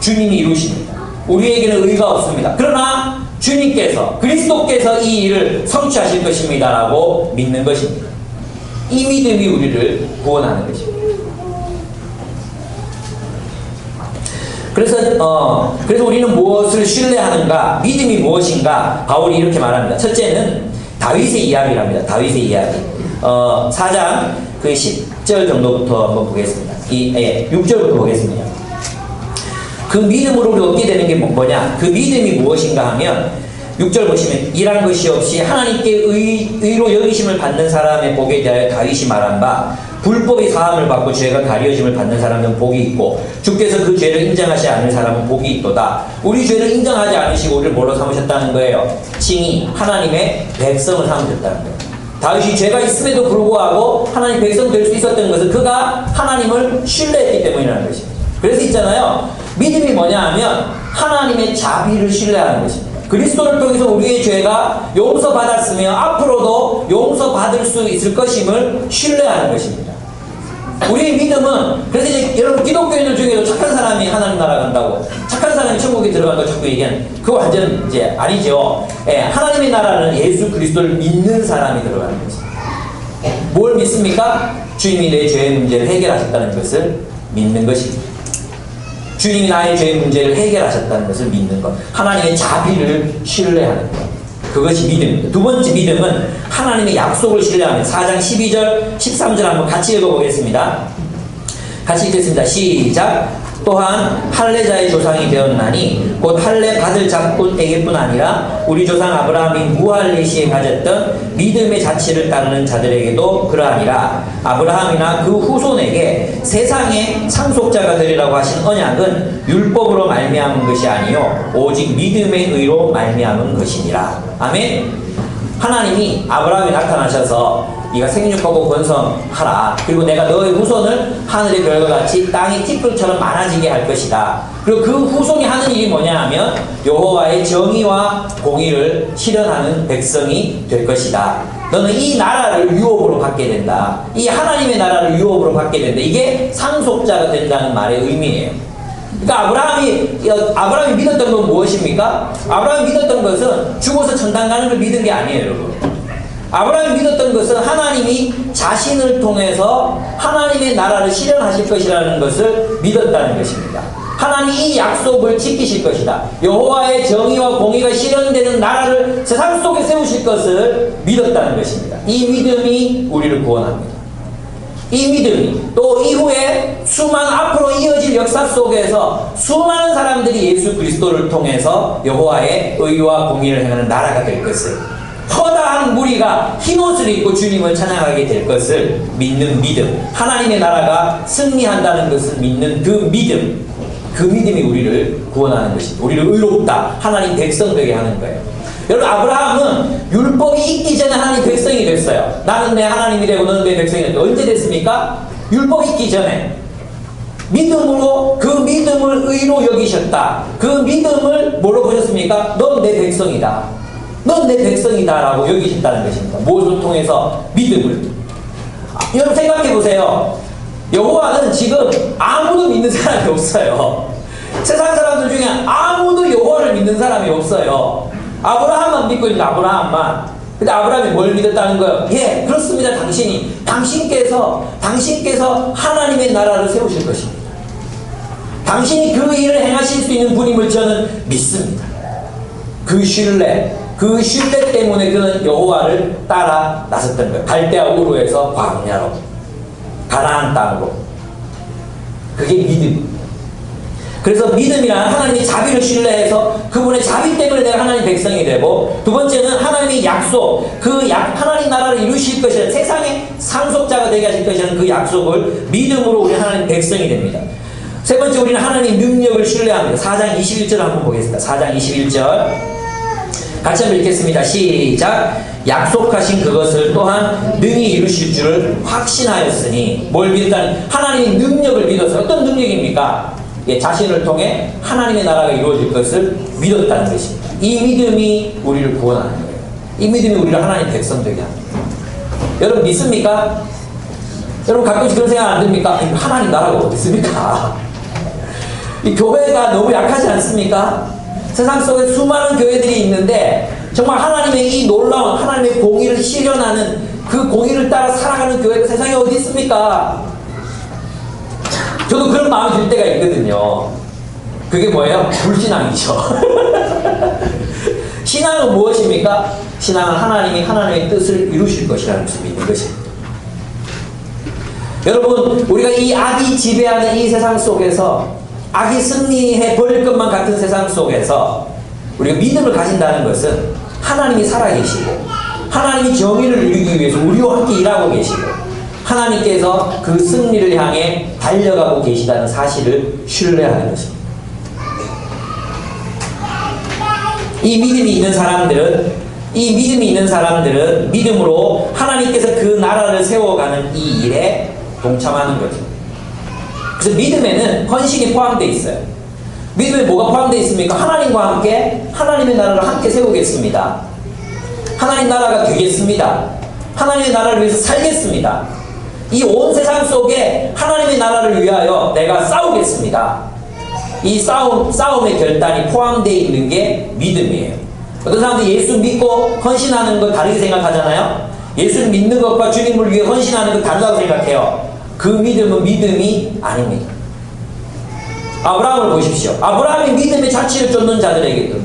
주님이 이루십니다. 우리에게는 의가 없습니다. 그러나 주님께서, 그리스도께서 이 일을 성취하실 것입니다 라고 믿는 것입니다. 이 믿음이 우리를 구원하는 것입니다. 그래서 우리는 무엇을 신뢰하는가? 믿음이 무엇인가? 바울이 이렇게 말합니다. 첫째는 다윗의 이야기랍니다. 다윗의 이야기. 4장 10절 정도부터 한번 보겠습니다. 6절부터 보겠습니다. 그 믿음으로 우리 얻게 되는 게 뭐냐? 그 믿음이 무엇인가 하면 6절 보시면 일한 것이 없이 하나님께 의로 여기심을 받는 사람의 복에 대하여 다윗이 말한 바 불법이 사함을 받고 죄가 가려짐을 받는 사람은 복이 있고 주께서 그 죄를 인정하지 않을 사람은 복이 있도다. 우리 죄를 인정하지 않으시고 우리를 뭘로 삼으셨다는 거예요? 칭히 하나님의 백성을 삼으셨다는 거예요. 다윗이 죄가 있음에도 불구하고 하나님 백성 될 수 있었던 것은 그가 하나님을 신뢰했기 때문이라는 것입니다. 그래서 있잖아요. 믿음이 뭐냐 하면 하나님의 자비를 신뢰하는 것입니다. 그리스도를 통해서 우리의 죄가 용서받았으며 앞으로도 용서받을 수 있을 것임을 신뢰하는 것입니다. 우리의 믿음은, 그래서 이제 여러분 기독교인들 중에도 착한 사람이 하나님 나라 간다고, 착한 사람이 천국에 들어간다고 자꾸 얘기하는, 그거 완전 이제 아니죠. 예, 하나님의 나라는 예수 그리스도를 믿는 사람이 들어가는 것입니다. 뭘 믿습니까? 주님이 내 죄의 문제를 해결하셨다는 것을 믿는 것입니다. 주님이 나의 죄의 문제를 해결하셨다는 것을 믿는 것. 하나님의 자비를 신뢰하는 것. 그것이 믿음입니다. 두 번째 믿음은 하나님의 약속을 신뢰하는 4장 12절, 13절 한번 같이 읽어보겠습니다. 같이 읽겠습니다. 시작. 또한 할례자의 조상이 되었나니 곧 할례 받을 자뿐에게뿐 아니라 우리 조상 아브라함이 무할례 시에 가졌던 믿음의 자치를 따르는 자들에게도 그러하니라. 아브라함이나 그 후손에게 세상의 상속자가 되리라고 하신 언약은 율법으로 말미암은 것이 아니요 오직 믿음의 의로 말미암은 것이니라. 아멘. 하나님이 아브라함에 나타나셔서 네가 생육하고 번성하라. 그리고 내가 너의 후손을 하늘의 별과 같이 땅의 티끌처럼 많아지게 할 것이다. 그리고 그 후손이 하는 일이 뭐냐 하면 여호와의 정의와 공의를 실현하는 백성이 될 것이다. 너는 이 나라를 유업으로 받게 된다. 이 하나님의 나라를 유업으로 받게 된다. 이게 상속자가 된다는 말의 의미예요. 그러니까 아브라함이 믿었던 건 무엇입니까? 아브라함이 믿었던 것은 죽어서 천당 가는 걸 믿은 게 아니에요, 여러분. 아브라함이 믿었던 것은 하나님이 자신을 통해서 하나님의 나라를 실현하실 것이라는 것을 믿었다는 것입니다. 하나님이 이 약속을 지키실 것이다. 여호와의 정의와 공의가 실현되는 나라를 세상 속에 세우실 것을 믿었다는 것입니다. 이 믿음이 우리를 구원합니다. 이 믿음이 또 이후에 수많은 앞으로 이어질 역사 속에서 수많은 사람들이 예수 그리스도를 통해서 여호와의 의와 공의를 행하는 나라가 될 것을, 커다란 무리가 흰옷을 입고 주님을 찬양하게 될 것을 믿는 믿음, 하나님의 나라가 승리한다는 것을 믿는 그 믿음, 그 믿음이 우리를 구원하는 것입니다. 우리를 의롭다, 하나님 백성 되게 하는 거예요. 여러분, 아브라함은 율법이 있기 전에 하나님 백성이 됐어요. 나는 내 하나님이 되고 너는 내 백성이 됐다. 언제 됐습니까? 율법이 있기 전에. 믿음으로 그 믿음을 의로 여기셨다. 그 믿음을 뭘로 보셨습니까? 넌 내 백성이다. 넌 내 백성이다 라고 여기셨다는 것입니다. 무엇을 통해서? 믿음을. 여러분 생각해 보세요. 여호와는 지금 아무도 믿는 사람이 없어요. 세상 사람들 중에 아무도 여호와를 믿는 사람이 없어요. 아브라함만 믿고 있는 아브라함만. 근데 아브라함이 뭘 믿었다는 거예요? 예, 그렇습니다. 당신께서 하나님의 나라를 세우실 것입니다. 당신이 그 일을 행하실 수 있는 분임을 저는 믿습니다. 그 신뢰 때문에 그는 여호와를 따라 나섰던 거예요. 갈대아 우르에서 광야로, 가나안 땅으로. 그게 믿음. 그래서 믿음이란 하나님의 자비를 신뢰해서 그분의 자비 때문에 내가 하나님 백성이 되고, 두 번째는 하나님의 약속, 하나님 나라를 이루실 것이라는, 세상의 상속자가 되게 하실 것이라는 그 약속을 믿음으로 우리 하나님 백성이 됩니다. 세 번째, 우리는 하나님 능력을 신뢰합니다. 4장 21절 한번 보겠습니다. 4장 21절 같이 한번 읽겠습니다. 시작. 약속하신 그것을 또한 능히 이루실 줄을 확신하였으니. 뭘 믿었다는? 하나님의 능력을 믿어서. 어떤 능력입니까? 예, 자신을 통해 하나님의 나라가 이루어질 것을 믿었다는 것입니다. 이 믿음이 우리를 구원하는 거예요. 이 믿음이 우리를 하나님 백성 되게 합니다. 여러분 믿습니까? 여러분 가끔씩 그런 생각 안 듭니까? 하나님 나라가 어디 있습니까? 이 교회가 너무 약하지 않습니까? 세상 속에 수많은 교회들이 있는데 정말 하나님의 이 놀라운 하나님의 공의를 실현하는, 그 공의를 따라 살아가는 교회가 세상에 어디 있습니까? 저도 그런 마음이 들 때가 있거든요. 그게 뭐예요? 불신앙이죠. 신앙은 무엇입니까? 신앙은 하나님이 하나님의 뜻을 이루실 것이라는 것을 믿는 것입니다. 여러분, 우리가 이 악이 지배하는 이 세상 속에서, 악이 승리해 버릴 것만 같은 세상 속에서 우리가 믿음을 가진다는 것은 하나님이 살아계시고 하나님이 정의를 이루기 위해서 우리와 함께 일하고 계시고 하나님께서 그 승리를 향해 달려가고 계시다는 사실을 신뢰하는 것입니다. 이 믿음이 있는 사람들은 믿음으로 하나님께서 그 나라를 세워가는 이 일에 동참하는 거죠. 그래서 믿음에는 헌신이 포함되어 있어요. 믿음에 뭐가 포함되어 있습니까? 하나님과 함께 하나님의 나라를 함께 세우겠습니다. 하나님 나라가 되겠습니다. 하나님의 나라를 위해서 살겠습니다. 이 온 세상 속에 하나님의 나라를 위하여 내가 싸우겠습니다. 이 싸움의 결단이 포함되어 있는 게 믿음이에요. 어떤 사람들이 예수 믿고 헌신하는 거 다르게 생각하잖아요. 예수를 믿는 것과 주님을 위해 헌신하는 거 다르다고 생각해요. 그 믿음은 믿음이 아닙니다. 아브라함을 보십시오. 아브라함이 믿음의 자취를 쫓는 자들에게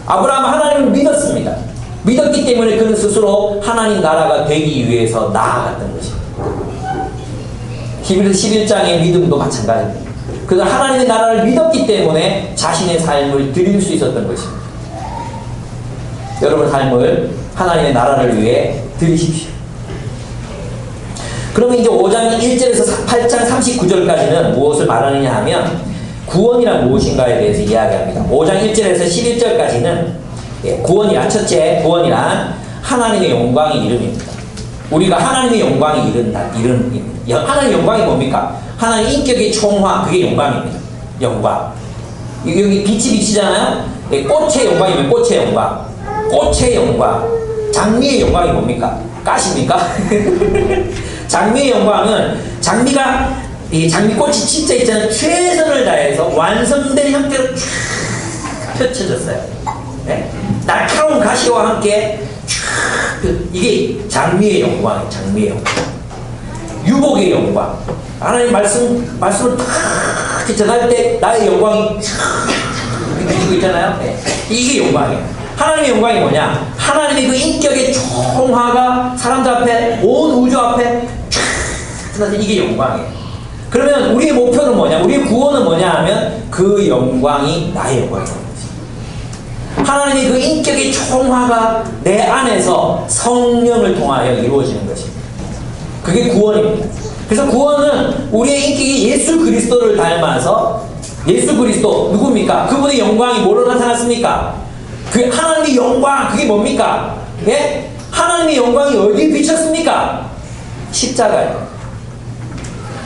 아브라함은 하나님을 믿었습니다. 믿었기 때문에 그는 스스로 하나님 나라가 되기 위해서 나아갔던 것입니다. 히브리서 11장의 믿음도 마찬가지입니다. 그는 하나님의 나라를 믿었기 때문에 자신의 삶을 드릴 수 있었던 것입니다. 여러분 삶을 하나님의 나라를 위해 드리십시오. 그러면 이제 5장 1절에서 8장 39절까지는 무엇을 말하느냐 하면 구원이란 무엇인가에 대해서 이야기합니다. 5장 1절에서 11절까지는 구원이란, 첫째 구원이란 하나님의 영광의 이름입니다. 우리가 하나님의 영광이 하나님의 영광이 뭡니까? 하나님 인격의 총화, 그게 영광입니다. 영광. 여기 빛이 비치잖아요? 꽃의 영광이면 꽃의 영광. 꽃의 영광. 장미의 영광이 뭡니까? 가시입니까? 장미의 영광은 이 장미꽃이 진짜 있잖아요. 최선을 다해서 완성된 형태로 쫙 펼쳐졌어요. 네? 날카로운 가시와 함께 쫙 이게 장미의 영광이에요. 장미의 영광. 유복의 영광. 하나님 말씀을 탁 전할 때 나의 영광이 쫙 비치고 있잖아요. 네. 이게 영광이에요. 하나님의 영광이 뭐냐? 하나님의 그 인격의 총화가 사람들 앞에, 온 우주 앞에 쫙 이게 영광이에요. 그러면 우리의 목표는 뭐냐? 우리의 구원은 뭐냐 하면 그 영광이 나의 영광이에요. 하나님의 그 인격의 총화가 내 안에서 성령을 통하여 이루어지는 것입니다. 그게 구원입니다. 그래서 구원은 우리의 인격이 예수 그리스도를 닮아서 예수 그리스도 누굽니까? 그분의 영광이 뭐로 나타났습니까? 그 하나님의 영광, 그게 뭡니까? 예? 하나님의 영광이 어디에 비쳤습니까? 십자가예요.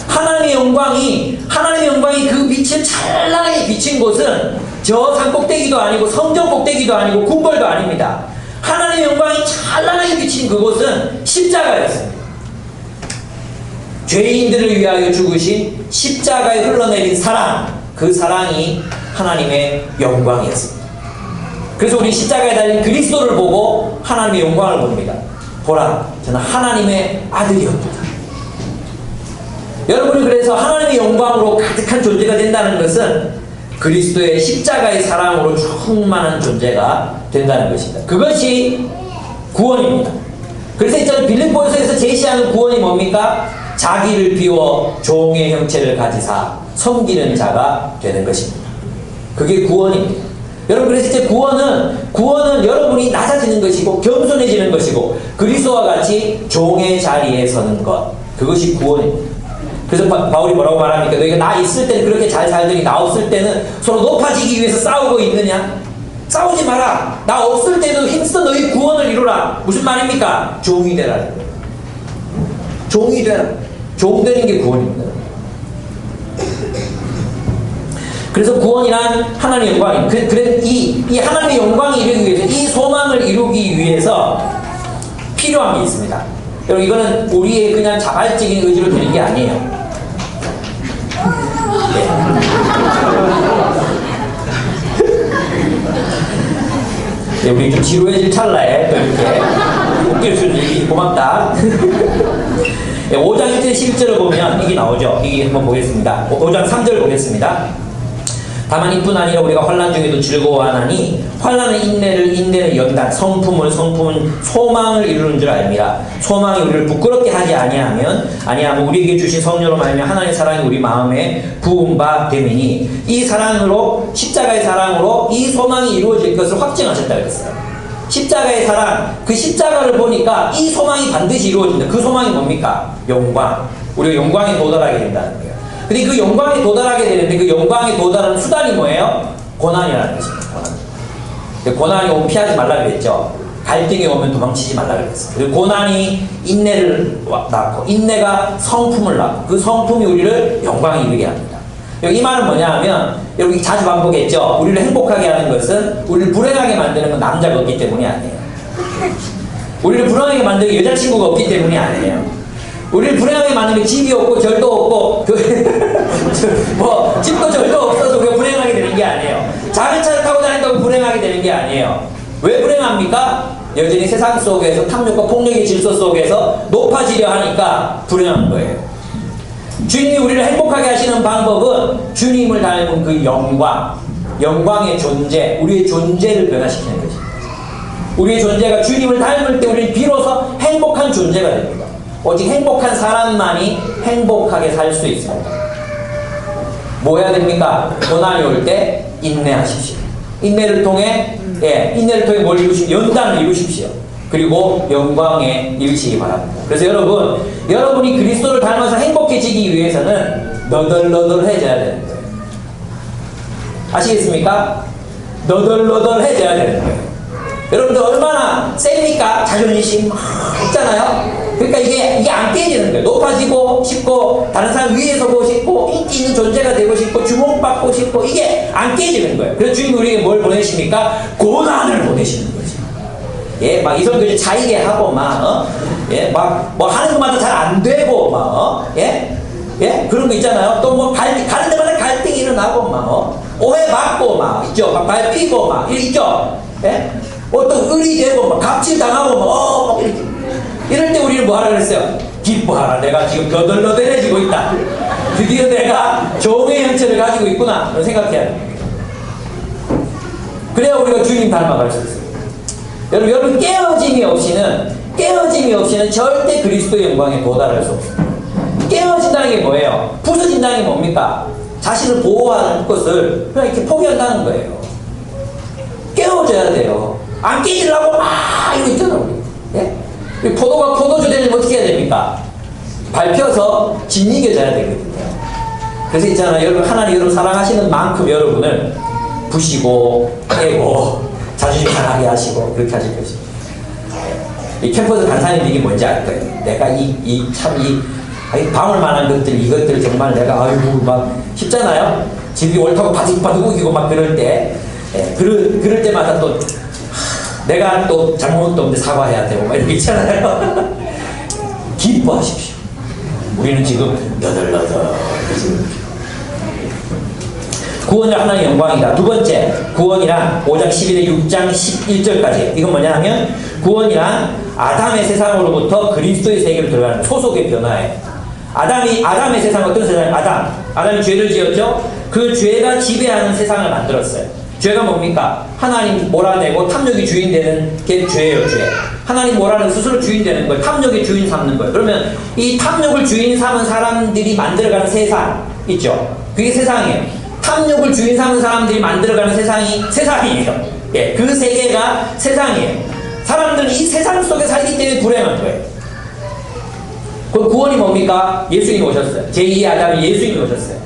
하나님의 영광이 그 빛을 찬란하게 비친 곳은 저 산 꼭대기도 아니고 성전 꼭대기도 아니고 궁궐도 아닙니다. 하나님의 영광이 찬란하게 비친 그곳은 십자가였습니다. 죄인들을 위하여 죽으신 십자가에 흘러내린 사랑, 그 사랑이 하나님의 영광이었습니다. 그래서 우리 십자가에 달린 그리스도를 보고 하나님의 영광을 봅니다. 보라, 저는 하나님의 아들이옵니다. 여러분이 그래서 하나님의 영광으로 가득한 존재가 된다는 것은 그리스도의 십자가의 사랑으로 충만한 존재가 된다는 것입니다. 그것이 구원입니다. 그래서 이제 빌립보서에서 제시하는 구원이 뭡니까? 자기를 비워 종의 형체를 가지사 섬기는 자가 되는 것입니다. 그게 구원입니다. 여러분, 그래서 이제 구원은 여러분이 낮아지는 것이고 겸손해지는 것이고 그리스도와 같이 종의 자리에 서는 것, 그것이 구원입니다. 그래서 바울이 뭐라고 말합니까? 너희가 나 있을 때는 그렇게 잘 살더니 나 없을 때는 서로 높아지기 위해서 싸우고 있느냐? 싸우지 마라. 나 없을 때도 힘써 너희 구원을 이루라. 무슨 말입니까? 종이 되라는 거예요. 종이 되라. 종 되는 게 구원입니다. 그래서 구원이란 하나님의 영광입니다. 그래 이 하나님의 영광이 이루기 위해서, 이 소망을 이루기 위해서 필요한 게 있습니다. 여러분, 이거는 우리의 그냥 자발적인 의지로 되는 게 아니에요. 네, 우리 좀 지루해질 찰나에 또 이렇게 웃길 수 있는 얘기 고맙다. 5장 1절 11절을 보면 이게 나오죠. 이게 한번 보겠습니다. 5장 3절 보겠습니다. 다만 이뿐 아니라 우리가 환난 중에도 즐거워하나니 환난은 인내를, 인내는 연단, 성품은 소망을 이루는 줄 알미라. 소망이 우리를 부끄럽게 하지 아니하면 우리에게 주신 성령으로 말하면 하나님의 사랑이 우리 마음에 부은 바 되미니, 이 사랑으로, 십자가의 사랑으로 이 소망이 이루어질 것을 확증하셨다 그랬어요. 십자가의 사랑, 그 십자가를 보니까 이 소망이 반드시 이루어진다. 그 소망이 뭡니까? 영광. 우리가 영광에 도달하게 된다는 거예요. 근데 그 영광에 도달하게 되는데 그 영광에 도달하는 수단이 뭐예요? 고난이라는 것입니다. 고난이 오면 피하지 말라 그랬죠. 갈등이 오면 도망치지 말라 그랬어요. 그리고 고난이 인내를 낳고, 인내가 성품을 낳고, 그 성품이 우리를 영광에 이르게 합니다. 이 말은 뭐냐 하면, 여러분 자주 반복했죠? 우리를 행복하게 하는 것은 우리를 불행하게 만드는 건 남자가 없기 때문이 아니에요. 우리를 불행하게 만드는 여자친구가 없기 때문이 아니에요. 우리를 불행하게 만드는 집이 없고 절도 없고 뭐 집도 절도 없어서 그게 불행하게 되는 게 아니에요. 작은 차를 타고 다닌다고 불행하게 되는 게 아니에요. 왜 불행합니까? 여전히 세상 속에서 탐욕과 폭력의 질서 속에서 높아지려 하니까 불행한 거예요. 주님이 우리를 행복하게 하시는 방법은 주님을 닮은 그 영광의 존재, 우리의 존재를 변화시키는 것입니다. 우리의 존재가 주님을 닮을 때 우리는 비로소 행복한 존재가 됩니다. 오직 행복한 사람만이 행복하게 살 수 있습니다. 뭐 해야 됩니까? 고난이 올 때 인내하십시오. 인내를 통해 뭘 이루십시오? 연단을 이루십시오. 그리고 영광에 이르시기 바랍니다. 그래서 여러분이 그리스도를 닮아서 행복해지기 위해서는 너덜너덜해져야 되는 거예요. 아시겠습니까? 너덜너덜해져야 되는 거예요. 여러분들 얼마나 셉니까? 자존심 막 있잖아요. 그러니까 이게 안 깨지는 거예요. 높아지고 싶고, 다른 사람 위에 서고 싶고, 인기 있는 존재가 되고 싶고, 주목받고 싶고, 이게 안 깨지는 거예요. 그래서 주님 우리에게 뭘 보내십니까? 고난을 보내시는 거죠. 예, 막 이성교제 차이게 하고, 뭐 하는 것마다 잘 안 되고, 그런 거 있잖아요. 또 뭐 가는 데마다 갈등이 일어나고, 오해받고, 있죠. 막 밟히고, 있죠. 예? 또 의리되고, 갑질 당하고, 이럴 때 우리는 뭐 하라 그랬어요? 기뻐하라. 내가 지금 너덜너덜해지고 있다. 드디어 내가 종의 형체를 가지고 있구나. 그런 생각해야 돼요. 그래야 우리가 주님 닮아갈 수 있어요. 여러분 깨어짐이 없이는 절대 그리스도의 영광에 도달할 수 없습니다. 깨어진다는 게 뭐예요? 부서진다는 게 뭡니까? 자신을 보호하는 것을 그냥 이렇게 포기한다는 거예요. 깨어져야 돼요. 안 깨지려고 이거 있잖아 우리. 예? 포도가 포도주 되려면 어떻게 해야 됩니까? 밟혀서 짓이겨져야 되거든요. 그래서 있잖아요. 여러분 하나님 여러분 사랑하시는 만큼 여러분을 부시고 깨고 자존심 상하게 하시고 그렇게 하실 것입니다. 이 캠퍼스 간사님 이게 뭔지 알 거예요. 내가 이 방울만한 것들 이것들 정말 내가 막 쉽잖아요. 집이 옳다고 바득바득 우기고 막 그럴 때 그럴 때마다 또 내가 또 잘못도 없는데 사과해야 되고 막 이렇게 있잖아요. 기뻐하십시오. 우리는 지금 너덜너덜 구원이 하나의 영광이다. 두 번째, 구원이란 5장 11에 6장 11절까지. 이건 뭐냐 하면 구원이란 아담의 세상으로부터 그리스도의 세계로 들어가는 소속의 변화예요. 아담의 세상 어떤 세상이에요? 아담이 죄를 지었죠? 그 죄가 지배하는 세상을 만들었어요. 죄가 뭡니까? 하나님 몰아내고 탐욕이 주인 되는 게 죄예요, 죄. 하나님 몰아내고 스스로 주인 되는 거예요. 탐욕의 주인 삼는 거예요. 그러면 이 탐욕을 주인 삼은 사람들이 만들어가는 세상 있죠? 그게 세상이에요. 탐욕을 주인 삼은 사람들이 만들어가는 세상이 세상이에요. 예, 그 세계가 세상이에요. 사람들은 이 세상 속에 살기 때문에 불행한 거예요. 그 구원이 뭡니까? 예수님이 오셨어요. 제2의 아담이 예수님이 오셨어요.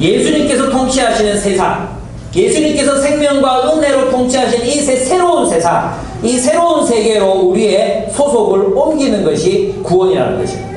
예수님께서 통치하시는 세상, 예수님께서 생명과 은혜로 통치하시는 이 새로운 세상, 이 새로운 세계로 우리의 소속을 옮기는 것이 구원이라는 것입니다.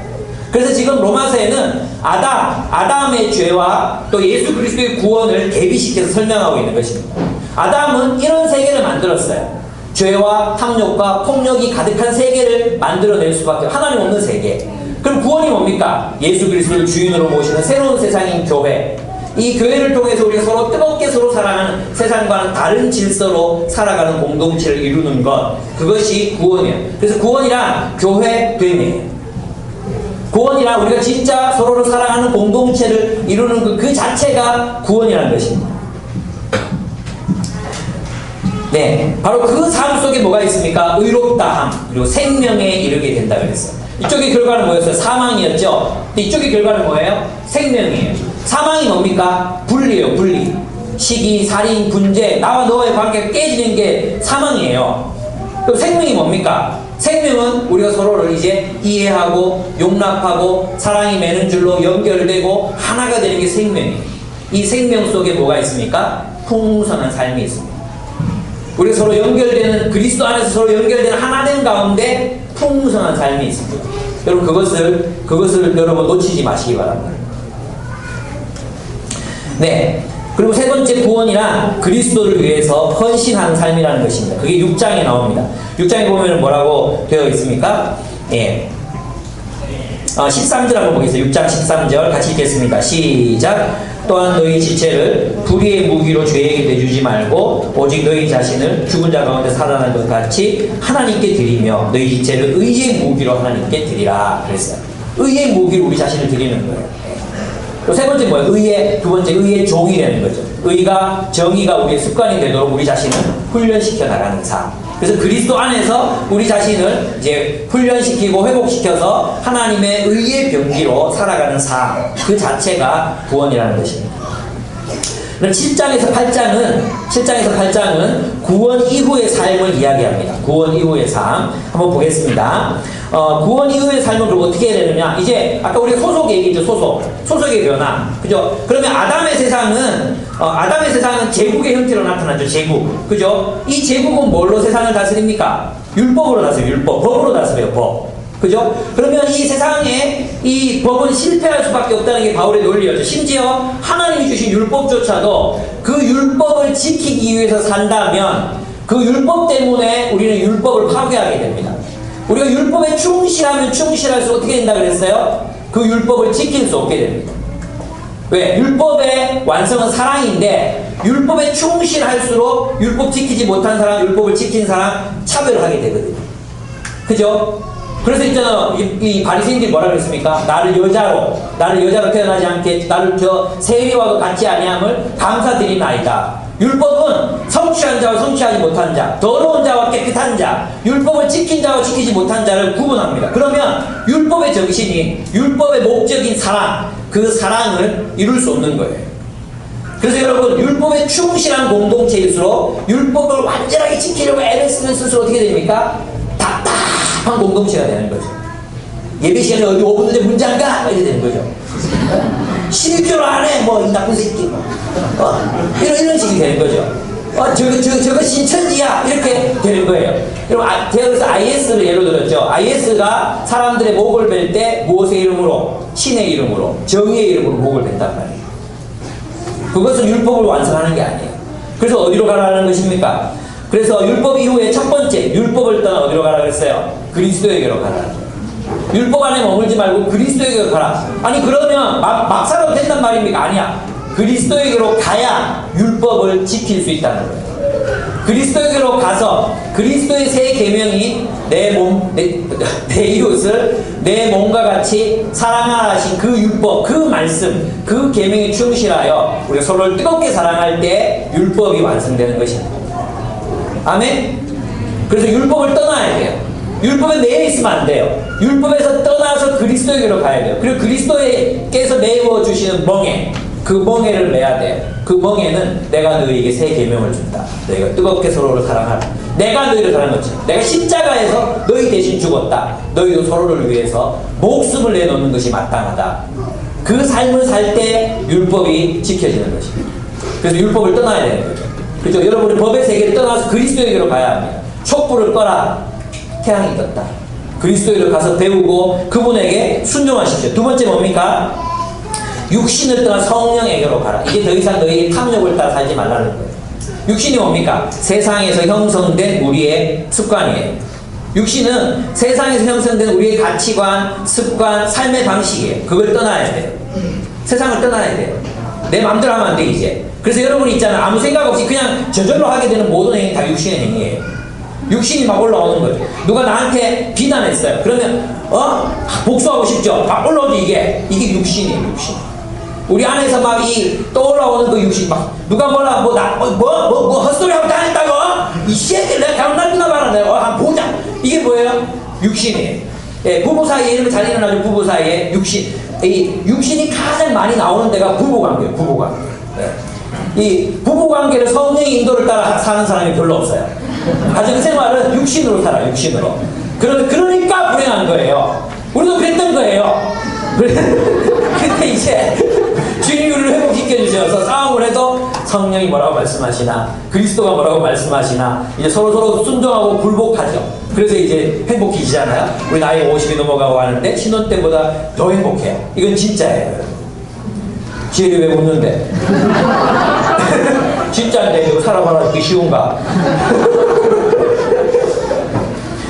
그래서 지금 로마서에는 아담의 죄와 또 예수 그리스도의 구원을 대비시켜서 설명하고 있는 것입니다. 아담은 이런 세계를 만들었어요. 죄와 탐욕과 폭력이 가득한 세계를 만들어낼 수밖에 하나님 없는 세계. 그럼 구원이 뭡니까? 예수 그리스도를 주인으로 모시는 새로운 세상인 교회. 이 교회를 통해서 우리가 서로 뜨겁게 서로 사랑하는 세상과는 다른 질서로 살아가는 공동체를 이루는 것, 그것이 구원이에요. 그래서 구원이란 교회됨이에요. 구원이란 우리가 진짜 서로를 사랑하는 공동체를 이루는 그 자체가 구원이라는 것입니다. 네, 바로 그 삶 속에 뭐가 있습니까? 의롭다함, 그리고 생명에 이르게 된다 그랬어요. 이쪽의 결과는 뭐였어요? 사망이었죠? 이쪽의 결과는 뭐예요? 생명이에요. 사망이 뭡니까? 분리예요, 분리. 시기, 살인, 분재, 나와 너의 관계가 깨지는 게 사망이에요. 그럼 생명이 뭡니까? 생명은 우리가 서로를 이제 이해하고 용납하고 사랑이 매는 줄로 연결되고 하나가 되는 게 생명이에요. 이 생명 속에 뭐가 있습니까? 풍성한 삶이 있습니다. 우리 서로 연결되는, 그리스도 안에서 서로 연결되는 하나된 가운데 풍성한 삶이 있습니다. 여러분 그것을 여러분 놓치지 마시기 바랍니다. 네. 그리고 세 번째 구원이란 그리스도를 위해서 헌신하는 삶이라는 것입니다. 그게 6장에 나옵니다. 6장에 보면 뭐라고 되어 있습니까? 예. 13절 한번 보겠습니다. 6장 13절 같이 읽겠습니다. 시작. 또한 너희 지체를 불의의 무기로 죄에게 내주지 말고 오직 너희 자신을 죽은 자 가운데 살아난 것 같이 하나님께 드리며 너희 지체를 의의 무기로 하나님께 드리라 그랬어요. 의의 무기로 우리 자신을 드리는 거예요. 또 세 번째 뭐예요? 의의, 두 번째 의의 종이 되는 거죠. 의가, 정의가 우리의 습관이 되도록 우리 자신을 훈련시켜 나가는 삶. 그래서 그리스도 안에서 우리 자신을 이제 훈련시키고 회복시켜서 하나님의 의의 병기로 살아가는 삶. 그 자체가 구원이라는 것입니다. 7장에서 8장은 구원 이후의 삶을 이야기합니다. 구원 이후의 삶. 한번 보겠습니다. 구원 이후의 삶은 그럼 어떻게 해야 되느냐? 이제, 아까 우리가 소속 얘기죠, 소속의 변화. 그죠? 그러면 아담의 세상은 제국의 형태로 나타나죠, 제국. 그죠? 이 제국은 뭘로 세상을 다스립니까? 율법으로 다스려요, 율법. 법으로 다스려요, 법. 그죠? 그러면 이 세상에 이 법은 실패할 수밖에 없다는 게 바울의 논리였죠. 심지어 하나님이 주신 율법조차도 그 율법을 지키기 위해서 산다면 그 율법 때문에 우리는 율법을 파괴하게 됩니다. 우리가 율법에 충실하면 충실할수록 어떻게 된다 그랬어요? 그 율법을 지킬 수 없게 됩니다. 왜? 율법의 완성은 사랑인데 율법에 충실할수록 율법 지키지 못한 사람, 율법을 지킨 사람 차별하게 되거든요. 그죠? 그래서 있잖아, 이 바리새인들이 뭐라 그랬습니까? 나를 여자로 태어나지 않게 나를 저 세리와도 같이 아니함을 감사드리나이다. 율법은 성취한 자와 성취하지 못한 자, 더러운 자와 깨끗한 자, 율법을 지킨 자와 지키지 못한 자를 구분합니다. 그러면 율법의 정신이, 율법의 목적인 사랑, 그 사랑을 이룰 수 없는 거예요. 그래서 여러분, 율법에 충실한 공동체일수록 율법을 완전하게 지키려고 애를 쓰는 스스로 어떻게 됩니까? 답답한 공동체가 되는 거죠. 예배 시간에 어디 5분 전에 문제 안 가? 이렇게 되는 거죠. 11개월 안에 뭐 이 나쁜 새끼 이런 식이 되는 거죠. 저거 신천지야 이렇게 되는 거예요. 그럼 제가 그래서 IS를 예로 들었죠. IS가 사람들의 목을 벨 때 무엇의 이름으로? 신의 이름으로, 정의의 이름으로 목을 벤단 말이에요. 그것은 율법을 완성하는 게 아니에요. 그래서 어디로 가라는 것입니까? 그래서 율법 이후에 첫 번째, 율법을 떠나 어디로 가라 그랬어요? 그리스도에게로 가라. 율법 안에 머물지 말고 그리스도에게로 가라. 아니 그러면 막 살아도 된단 말입니까? 아니야. 그리스도에게로 가야 율법을 지킬 수 있다는 거예요. 그리스도에게로 가서 그리스도의 새 계명인 내 이웃을 내 몸과 같이 사랑하라 하신 그 율법, 그 말씀, 그 계명에 충실하여 우리가 서로를 뜨겁게 사랑할 때 율법이 완성되는 것입니다. 아멘? 그래서 율법을 떠나야 돼요. 율법에 매여 있으면 안 돼요. 율법에서 떠나서 그리스도에게로 가야 돼요. 그리고 그리스도께서 메워주시는 멍에, 그 멍에를 매야 돼요. 그 멍에는 내가 너희에게 새 계명을 준다. 너희가 뜨겁게 서로를 사랑하라. 내가 너희를 사랑했지. 내가 십자가에서 너희 대신 죽었다. 너희도 서로를 위해서 목숨을 내놓는 것이 마땅하다. 그 삶을 살 때 율법이 지켜지는 것입니다. 그래서 율법을 떠나야 되는 거죠. 그렇죠? 여러분이 법의 세계를 떠나서 그리스도에게로 가야 합니다. 촛불을 꺼라. 태양이 떴다. 그리스도에게로 가서 배우고 그분에게 순종하십시오. 두 번째 뭡니까? 육신을 떠나 성령에게로 가라. 이게 더 이상 너희의 탐욕을 따라 살지 말라는 거예요. 육신이 뭡니까? 세상에서 형성된 우리의 습관이에요. 육신은 세상에서 형성된 우리의 가치관, 습관, 삶의 방식이에요. 그걸 떠나야 돼요. 세상을 떠나야 돼요. 내 마음대로 하면 안 돼, 이제. 그래서 여러분이 있잖아요. 아무 생각 없이 그냥 저절로 하게 되는 모든 행위 다 육신의 행위예요. 육신이 막 올라오는 거죠. 누가 나한테 비난했어요. 그러면 복수하고 싶죠. 막 올라오죠. 이게 육신이에요. 육신. 우리 안에서 막 떠올라오는 그 육신, 막 누가 뭐 헛소리하고 다녔다고? 이 새끼 내가 잘못났나 봐라. 내가 한번 보자. 이게 뭐예요? 육신이에요. 예, 부부 사이에 이런 거 잘 일어나죠. 부부 사이에 육신. 이 육신이 가장 많이 나오는 데가 부부관계예요. 부부관계. 예. 이 부부관계를 성령의 인도를 따라 사는 사람이 별로 없어요. 가정생활은 육신으로 살아요. 육신으로. 그러니까 불행한 거예요. 우리도 그랬던 거예요. 근데 이제 주님이 우리를 회복시켜주셔서 싸움을 해도 성령이 뭐라고 말씀하시나, 그리스도가 뭐라고 말씀하시나, 이제 서로 순종하고 굴복하죠. 그래서 이제 행복해지잖아요. 우리 나이 50이 넘어가고 하는데 신혼 때보다 더 행복해요. 이건 진짜예요. 지혜리 왜 웃는데? 진짜인데 이거 살아봐라 그렇게 쉬운가?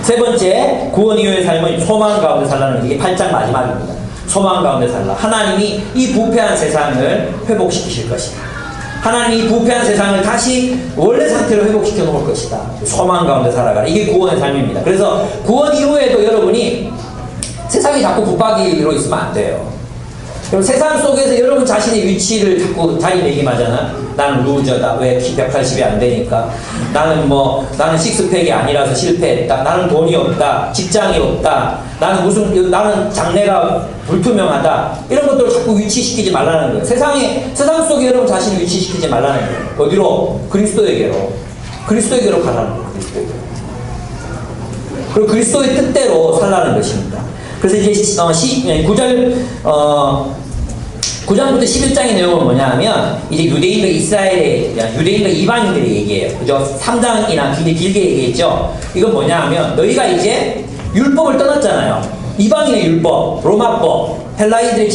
세 번째, 구원 이후의 삶은 소망 가운데 살라는 게 8장 마지막입니다. 소망 가운데 살라. 하나님이 이 부패한 세상을 회복시키실 것이다. 하나님이 이 부패한 세상을 다시 원래 상태로 회복시켜 놓을 것이다. 소망 가운데 살아가라. 이게 구원의 삶입니다. 그래서 구원 이후에도 여러분이 세상이 자꾸 붙박이로 있으면 안 돼요. 그럼 세상 속에서 여러분 자신의 위치를 자꾸 자기내기하잖아. 나는 루저다. 왜 키 180이 안 되니까. 나는 식스팩이 아니라서 실패했다. 나는 돈이 없다. 직장이 없다. 나는 장래가 불투명하다. 이런 것들을 자꾸 위치시키지 말라는 거예요. 세상 속에 여러분 자신을 위치시키지 말라는 거예요. 어디로? 그리스도에게로 가라는 거예요. 그리스도에게로. 그리고 그리스도의 뜻대로 살라는 것입니다. 그래서 이제 9장부터 11장의 내용은 뭐냐 하면, 이제 유대인과 이방인들의 얘기예요. 그죠? 3장이나 길게 얘기했죠? 이건 뭐냐 하면, 너희가 이제 율법을 떠났잖아요. 이방인의 율법, 로마법, 헬라인들의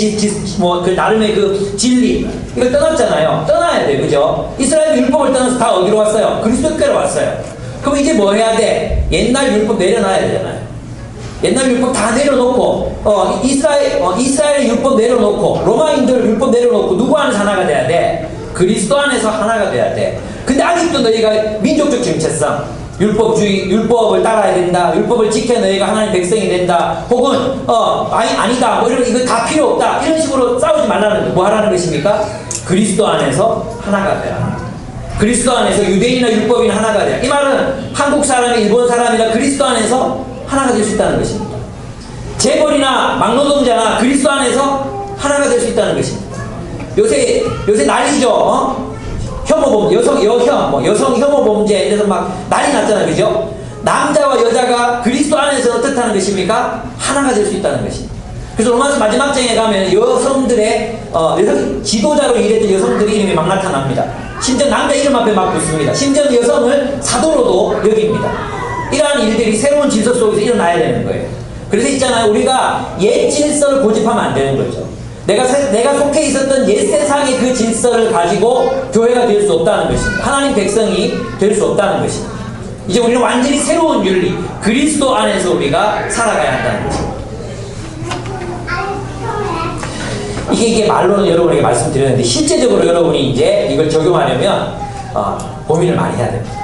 그 나름의 그 진리, 이걸 떠났잖아요. 떠나야 돼요. 그죠? 이스라엘 율법을 떠나서 다 어디로 왔어요? 그리스도께로 왔어요. 그럼 이제 뭐 해야 돼? 옛날 율법 내려놔야 되잖아요. 옛날 율법 다 내려놓고, 이스라엘 율법 내려놓고, 로마인들 율법 내려놓고, 누구 안에서 하나가 돼야 돼? 그리스도 안에서 하나가 돼야 돼. 근데 아직도 너희가 민족적 정체성, 율법을 따라야 된다, 율법을 지켜 너희가 하나님 백성이 된다, 혹은, 아니다, 뭐 이거 다 필요 없다, 이런 식으로 싸우지 말라는 거. 뭐 하라는 것입니까? 그리스도 안에서 하나가 되라. 그리스도 안에서 유대인이나 율법이나 하나가 되라. 이 말은 한국 사람이 일본 사람이나 그리스도 안에서 하나가 될 수 있다는 것입니다. 재벌이나 막노동자나 그리스도 안에서 하나가 될 수 있다는 것입니다. 요새 난리죠. 혐오범죄, 여성 혐오범죄 이래서 막 난리 났잖아요. 그죠? 남자와 여자가 그리스도 안에서 어떻다는 것입니까? 하나가 될 수 있다는 것입니다. 그래서 로마서 마지막 장에 가면 여성들의 지도자로 일했던 여성들의 이름이 막 나타납니다. 심지어 남자 이름 앞에 막 붙습니다. 심지어 여성을 사도로도 여깁니다. 이러한 일들이 새로운 질서 속에서 일어나야 되는 거예요. 그래서 있잖아요. 우리가 옛 질서를 고집하면 안 되는 거죠. 내가 속해 있었던 옛 세상의 그 질서를 가지고 교회가 될 수 없다는 것입니다. 하나님 백성이 될 수 없다는 것입니다. 이제 우리는 완전히 새로운 윤리, 그리스도 안에서 우리가 살아가야 한다는 것입니다. 이게 말로는 여러분에게 말씀드렸는데, 실제적으로 여러분이 이제 이걸 적용하려면 고민을 많이 해야 됩니다.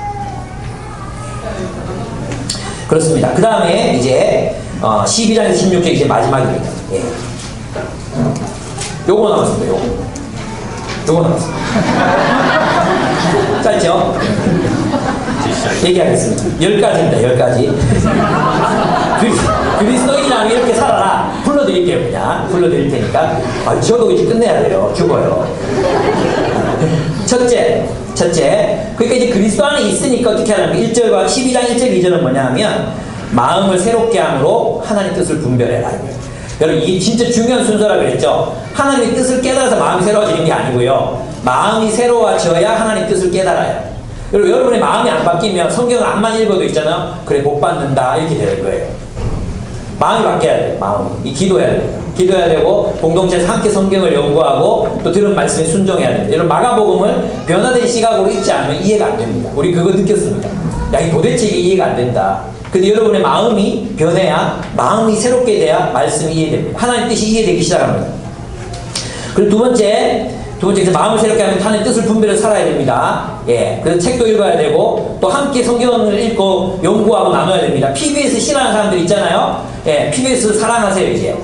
그렇습니다. 그 다음에 이제 12장에서 16장 이제 마지막입니다. 예. 요거 나왔습니다. 요거 나왔습니다. 짧죠? 얘기하겠습니다. 10가지입니다. 10가지. 그리스도인이라면 이렇게 살아라. 불러드릴게요. 그냥 불러드릴 테니까. 저도 이제 끝내야 돼요. 죽어요. 첫째, 그러니까 이제 그리스도 안에 있으니까 어떻게 하냐면 1절과 12장 1절 2절은 뭐냐 하면, 마음을 새롭게 함으로 하나님 뜻을 분별해라. 여러분, 이게 진짜 중요한 순서라 그랬죠. 하나님의 뜻을 깨달아서 마음이 새로워지는 게 아니고요, 마음이 새로워져야 하나님 뜻을 깨달아요. 여러분의 마음이 안 바뀌면 성경을 안만 읽어도 있잖아요. 그래, 복 받는다, 이렇게 될 거예요. 마음이 바뀌어야 돼요. 마음이. 기도해야 돼요. 기도해야 되고, 공동체에서 함께 성경을 연구하고 또 들은 말씀에 순종해야 됩니다. 여러분, 마가복음을 변화된 시각으로 읽지 않으면 이해가 안 됩니다. 우리 그거 느꼈습니다. 야, 이 도대체 이게 이해가 안 된다. 근데 여러분의 마음이 변해야, 마음이 새롭게 돼야 말씀이 이해됩니다. 하나님 뜻이 이해되기 시작합니다. 그리고 두 번째, 그래서 마음을 새롭게 하면 하나님 뜻을 분별해서 살아야 됩니다. 예. 그래서 책도 읽어야 되고, 또 함께 성경을 읽고 연구하고 나눠야 됩니다. PBS 싫어하는 사람들 있잖아요. 예. PBS 사랑하세요, 이제.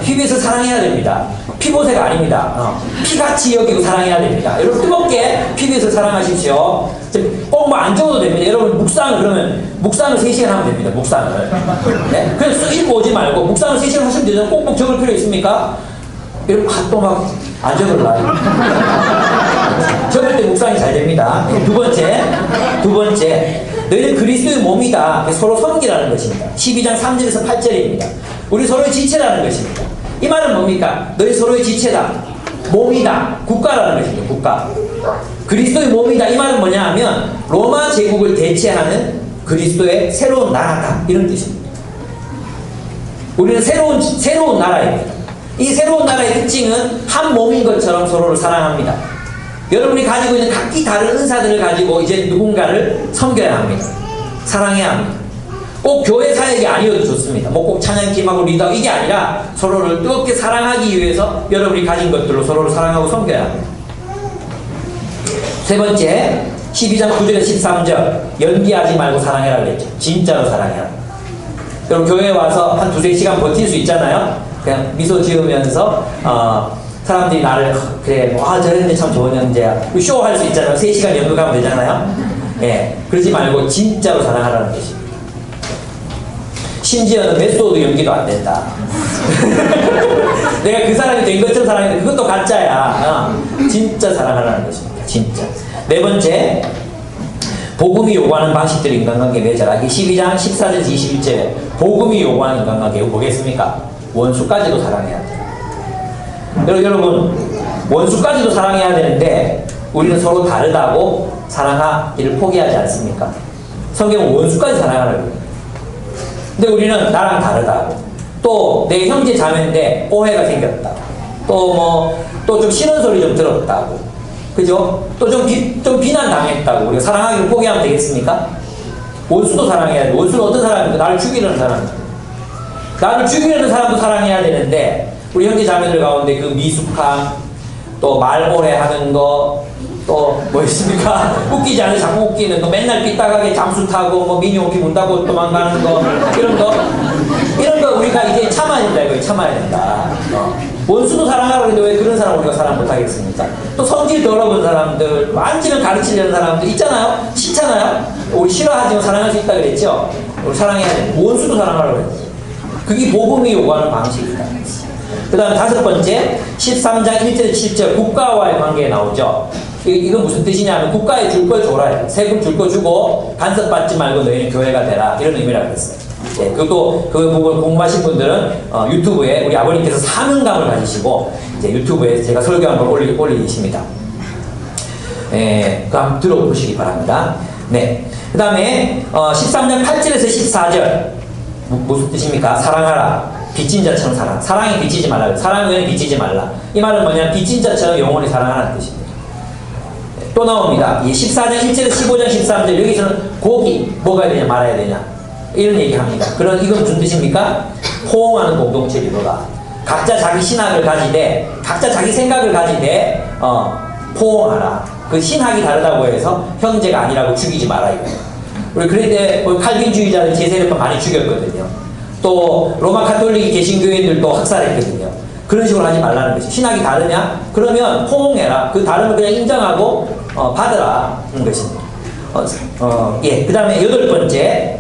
PBS 사랑해야 됩니다. 피보세가 아닙니다. 피같이 여기고 사랑해야 됩니다. 여러분, 뜨겁게 PBS 사랑하십시오. 꼭 뭐 안 적어도 됩니다. 여러분, 묵상을 3시간 하면 됩니다. 묵상을. 네? 그래서 읽고 오지 말고, 묵상을 3시간 하시면 되잖아요. 꼭꼭 적을 필요 있습니까? 여러분, 또 막 안 적을라요. 적을 때 묵상이 잘 됩니다. 두 번째, 너희는 그리스도의 몸이다. 서로 섬기라는 것입니다. 12장 3절에서 8절입니다. 우리 서로의 지체라는 것입니다. 이 말은 뭡니까? 너희 서로의 지체다. 몸이다. 국가라는 것입니다. 국가. 그리스도의 몸이다. 이 말은 뭐냐 하면, 로마 제국을 대체하는 그리스도의 새로운 나라다. 이런 뜻입니다. 우리는 새로운 나라입니다. 이 새로운 나라의 특징은 한 몸인 것처럼 서로를 사랑합니다. 여러분이 가지고 있는 각기 다른 은사들을 가지고 이제 누군가를 섬겨야 합니다. 사랑해야 합니다. 꼭 교회 사역이 아니어도 좋습니다. 뭐 꼭 찬양팀하고 리더 이게 아니라 서로를 뜨겁게 사랑하기 위해서 여러분이 가진 것들로 서로를 사랑하고 섬겨야 합니다. 세 번째, 12장 9절에 13절 연기하지 말고 사랑해라 그랬죠. 진짜로 사랑해라. 여러분 교회에 와서 한 두세 시간 버틸 수 있잖아요. 그냥 미소 지으면서 사람들이 나를 그래 저 형제 참 좋은 형제야 쇼할 수 있잖아요. 3시간 연극하면 되잖아요. 예, 그러지 말고 진짜로 사랑하라는 것입니다. 심지어는 메소드 연기도 안 된다. 내가 그 사람이 된 것처럼 사랑했는데 그것도 가짜야. 진짜 사랑하라는 것입니다. 진짜. 네 번째, 복음이 요구하는 방식들의 인간관계 맺어라. 12장 14절에서 21절에 복음이 요구하는 인간관계 이거 뭐겠습니까? 원수까지도 사랑해야 돼요. 여러분 원수까지도 사랑해야 되는데 우리는 서로 다르다고 사랑하기를 포기하지 않습니까? 성경은 원수까지 사랑하라고 해요. 근데 우리는 나랑 다르다고 또 내 형제 자매인데 오해가 생겼다 또 좀 싫은 소리 좀 들었다고 그죠? 또 좀 비난 당했다고 우리가 사랑하기를 포기하면 되겠습니까? 원수도 사랑해야 돼. 원수는 어떤 사람입니까? 나를 죽이려는 사람입니다. 나를 죽이려는 사람도 사랑해야 되는데 우리 형제 자매들 가운데 그 미숙함 또 말 오래 하는 거 또 뭐 있습니까? 웃기지 않으면 자꾸 웃기는 거 맨날 삐딱하게 잠수 타고 뭐 미니홈피 문 닫고 도망가는 거 이런 거 우리가 이제 참아야 된다 이거 참아야 된다. 원수도 사랑하라고 했는데 왜 그런 사람 우리가 사랑 못하겠습니까? 또 성질 더러운 사람들 완전히 가르치려는 사람들 있잖아요. 싫잖아요. 우리 싫어하지만 사랑할 수 있다 그랬죠. 우리 사랑해야 돼. 원수도 사랑하라고 했지. 그게 복음이 요구하는 방식이다. 그 다음 다섯 번째 13장 1절 7절 국가와의 관계에 나오죠. 이건 무슨 뜻이냐면 국가에 줄 걸 줘라. 세금 줄 거 주고 간섭받지 말고 너희는 교회가 되라. 이런 의미라고 했어요. 예, 그것도 그 부분 궁금하신 분들은 유튜브에 우리 아버님께서 사명감을 가지시고 이제 유튜브에 제가 설교한 걸 올리십니다. 예, 그거 한번 들어보시기 바랍니다. 네. 그 다음에 13장 8절에서 14절 무슨 뜻입니까? 사랑하라. 빚진 자처럼 사랑. 사랑이 빚지지 말라. 사랑은 빚지지 말라. 이 말은 뭐냐면 빚진 자처럼 영원히 사랑하라는 뜻입니다. 또 나옵니다. 14장 1절에서 15장 13절 여기서는 고기 먹어야 되냐 말아야 되냐 이런 얘기합니다. 그런 이건 무슨 뜻입니까? 호응하는 공동체 리더가 각자 자기 신학을 가지되 각자 자기 생각을 가지되 포옹하라. 그 신학이 다르다고 해서 형제가 아니라고 죽이지 마라 이거. 우리 그런데 칼빈주의자들 제세력도 많이 죽였거든요. 또 로마 카톨릭 개신교인들도 학살했거든요. 그런 식으로 하지 말라는 것이. 신학이 다르냐? 그러면 포옹해라. 그 다름을 그냥 인정하고 받으라 하는 것입니다. 예. 그 다음에 여덟 번째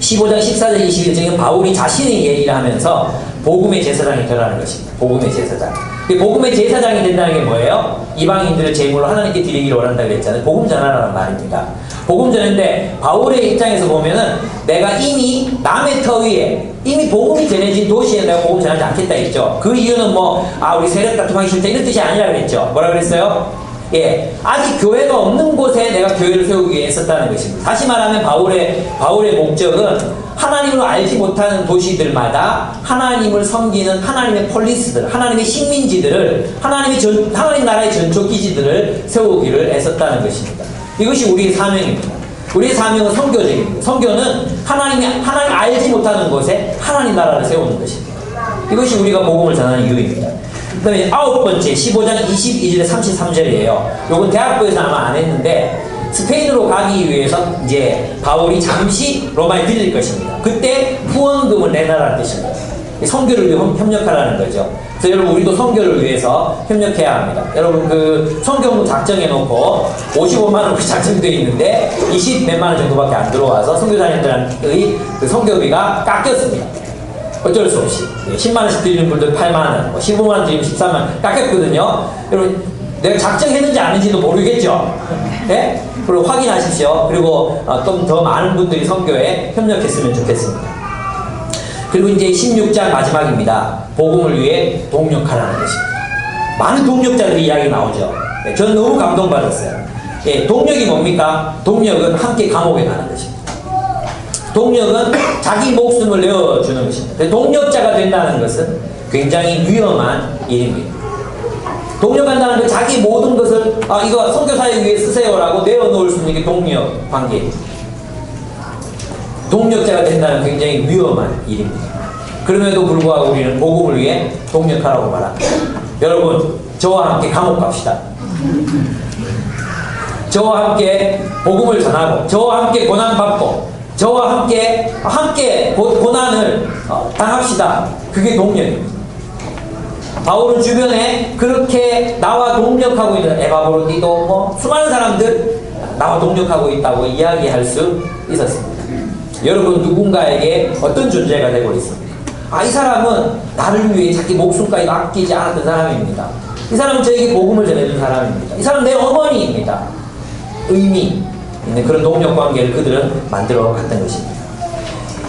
15장 14절 21절은 바울이 자신의 얘기를 하면서 복음의 제사장이 되라는 것입니다. 복음의 제사장. 복음의 제사장이 된다는 게 뭐예요? 이방인들을 제물로 하나님께 드리기를 원한다고 했잖아요. 복음 전하라는 말입니다. 복음 전인데 바울의 입장에서 보면은 내가 이미 남의 터 위에 이미 복음이 전해진 도시에 내가 복음 전하지 않겠다 했죠. 그 이유는 우리 세력 다툼하기 싫다 이런 뜻이 아니라 그랬죠. 뭐라 그랬어요? 예, 아직 교회가 없는 곳에 내가 교회를 세우기 위해 했었다는 것입니다. 다시 말하면 바울의 목적은 하나님을 알지 못하는 도시들마다 하나님을 섬기는 하나님의 폴리스들, 하나님의 식민지들을 하나님 나라의 전초기지들을 세우기를 애썼다는 것입니다. 이것이 우리의 사명입니다. 우리의 사명은 선교적입니다. 선교는 하나님 알지 못하는 곳에 하나님 나라를 세우는 것입니다. 이것이 우리가 복음을 전하는 이유입니다. 그 다음에 아홉 번째 15장 22절에 33절이에요. 요건 대학부에서 아마 안 했는데 스페인으로 가기 위해서 이제 바울이 잠시 로마에 들릴 것입니다. 그때 후원금을 내놔라는 뜻입니다. 선교를 위해 협력하라는 거죠. 그래서 여러분 우리도 선교를 위해서 협력해야 합니다. 여러분 그 선교금 작정해 놓고 55만 원 작정되어 있는데 20 몇만 원 정도밖에 안 들어와서 선교사님들의 그 선교비가 깎였습니다. 어쩔 수 없이 10만 원씩 드리는 분들 8만 원, 15만 원 드리면 13만 원 깎였거든요. 여러분 내가 작정했는지 아닌지도 모르겠죠. 네? 그리고 확인하십시오. 그리고 좀 더 많은 분들이 선교에 협력했으면 좋겠습니다. 그리고 이제 16장 마지막입니다. 복음을 위해 동력하라는 것입니다. 많은 동력자들이 이야기 나오죠. 네, 저는 너무 감동받았어요. 예, 동력이 뭡니까? 동력은 함께 감옥에 가는 것입니다. 동력은 자기 목숨을 내어주는 것입니다. 동력자가 된다는 것은 굉장히 위험한 일입니다. 동력한다는 건 자기 모든 것을 이거 선교사에 위해 쓰세요라고 내어놓을 수 있는 게 동력 관계입니다. 동력자가 된다는 굉장히 위험한 일입니다. 그럼에도 불구하고 우리는 복음을 위해 동력하라고 말합니다. 여러분, 저와 함께 감옥 갑시다. 저와 함께 복음을 전하고, 저와 함께 고난받고, 저와 함께 고난을 당합시다. 그게 동력입니다. 바울은 주변에 그렇게 나와 동력하고 있는 에바브로디도 수많은 사람들 나와 동력하고 있다고 이야기할 수 있었습니다. 여러분, 누군가에게 어떤 존재가 되고 있습니다. 이 사람은 나를 위해 자기 목숨까지 아끼지 않았던 사람입니다. 이 사람은 저에게 복음을 전해준 사람입니다. 이 사람은 내 어머니입니다. 의미 있는 그런 동력 관계를 그들은 만들어 갔던 것입니다.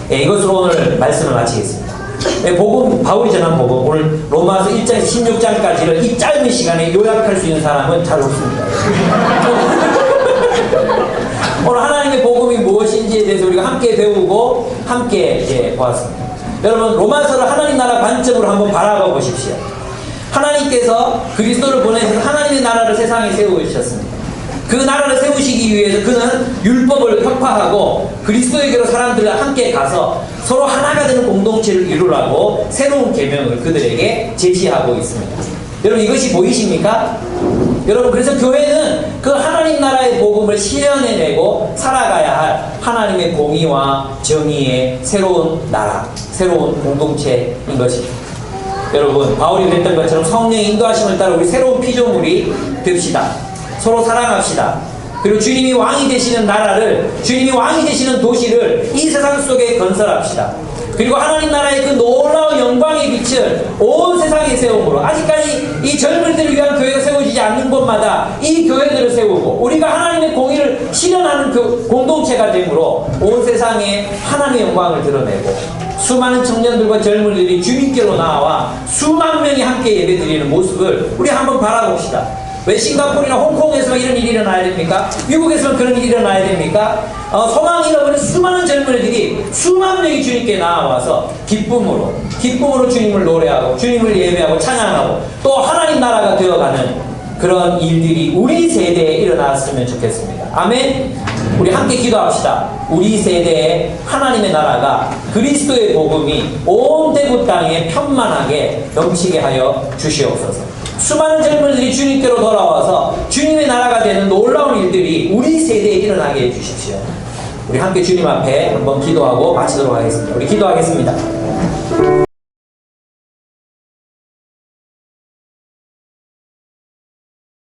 이것으로 오늘 말씀을 마치겠습니다. 바울이 전한 복음, 오늘 로마서 1장 16장까지를 이 짧은 시간에 요약할 수 있는 사람은 잘 없습니다. 오늘 하나님의 복음이 무엇인지에 대해서 우리가 함께 배우고 함께 보았습니다. 여러분, 로마서를 하나님 나라 관점으로 한번 바라봐 보십시오. 하나님께서 그리스도를 보내셔서 하나님의 나라를 세상에 세우셨습니다. 그 나라를 세우시기 위해서 그는 율법을 혁파하고 그리스도에게로 사람들과 함께 가서 서로 하나가 되는 공동체를 이루라고 새로운 계명을 그들에게 제시하고 있습니다. 여러분, 이것이 보이십니까? 여러분, 그래서 교회는 그 하나님 나라의 복음을 실현해내고 살아가야 할 하나님의 공의와 정의의 새로운 나라, 새로운 공동체인 것입니다. 여러분, 바울이 그랬던 것처럼 성령의 인도하심을 따라 우리 새로운 피조물이 됩시다. 서로 사랑합시다. 그리고 주님이 왕이 되시는 나라를, 주님이 왕이 되시는 도시를 이 세상 속에 건설합시다. 그리고 하나님 나라의 그 놀라운 영광의 빛을 온 세상에 세움으로, 아직까지 이 젊은이들을 위한 교회가 세워지지 않는 곳마다 이 교회들을 세우고 우리가 하나님의 공의를 실현하는 그 공동체가 되므로 온 세상에 하나님의 영광을 드러내고 수많은 청년들과 젊은이들이 주님께로 나와 수만 명이 함께 예배드리는 모습을 우리 한번 바라봅시다. 왜 싱가포르나 홍콩에서만 이런 일이 일어나야 됩니까? 미국에서만 그런 일이 일어나야 됩니까? 소망 잃어버린 수많은 젊은이들이 수만 명이 주님께 나와서 기쁨으로 주님을 노래하고 주님을 예배하고 찬양하고 또 하나님 나라가 되어가는 그런 일들이 우리 세대에 일어났으면 좋겠습니다. 아멘. 우리 함께 기도합시다. 우리 세대에 하나님의 나라가, 그리스도의 복음이 온 대구 땅에 편만하게 넘치게 하여 주시옵소서. 수많은 젊은이들이 주님께로 돌아와서 주님의 나라가 되는 놀라운 일들이 우리 세대에 일어나게 해주십시오. 우리 함께 주님 앞에 한번 기도하고 마치도록 하겠습니다. 우리 기도하겠습니다.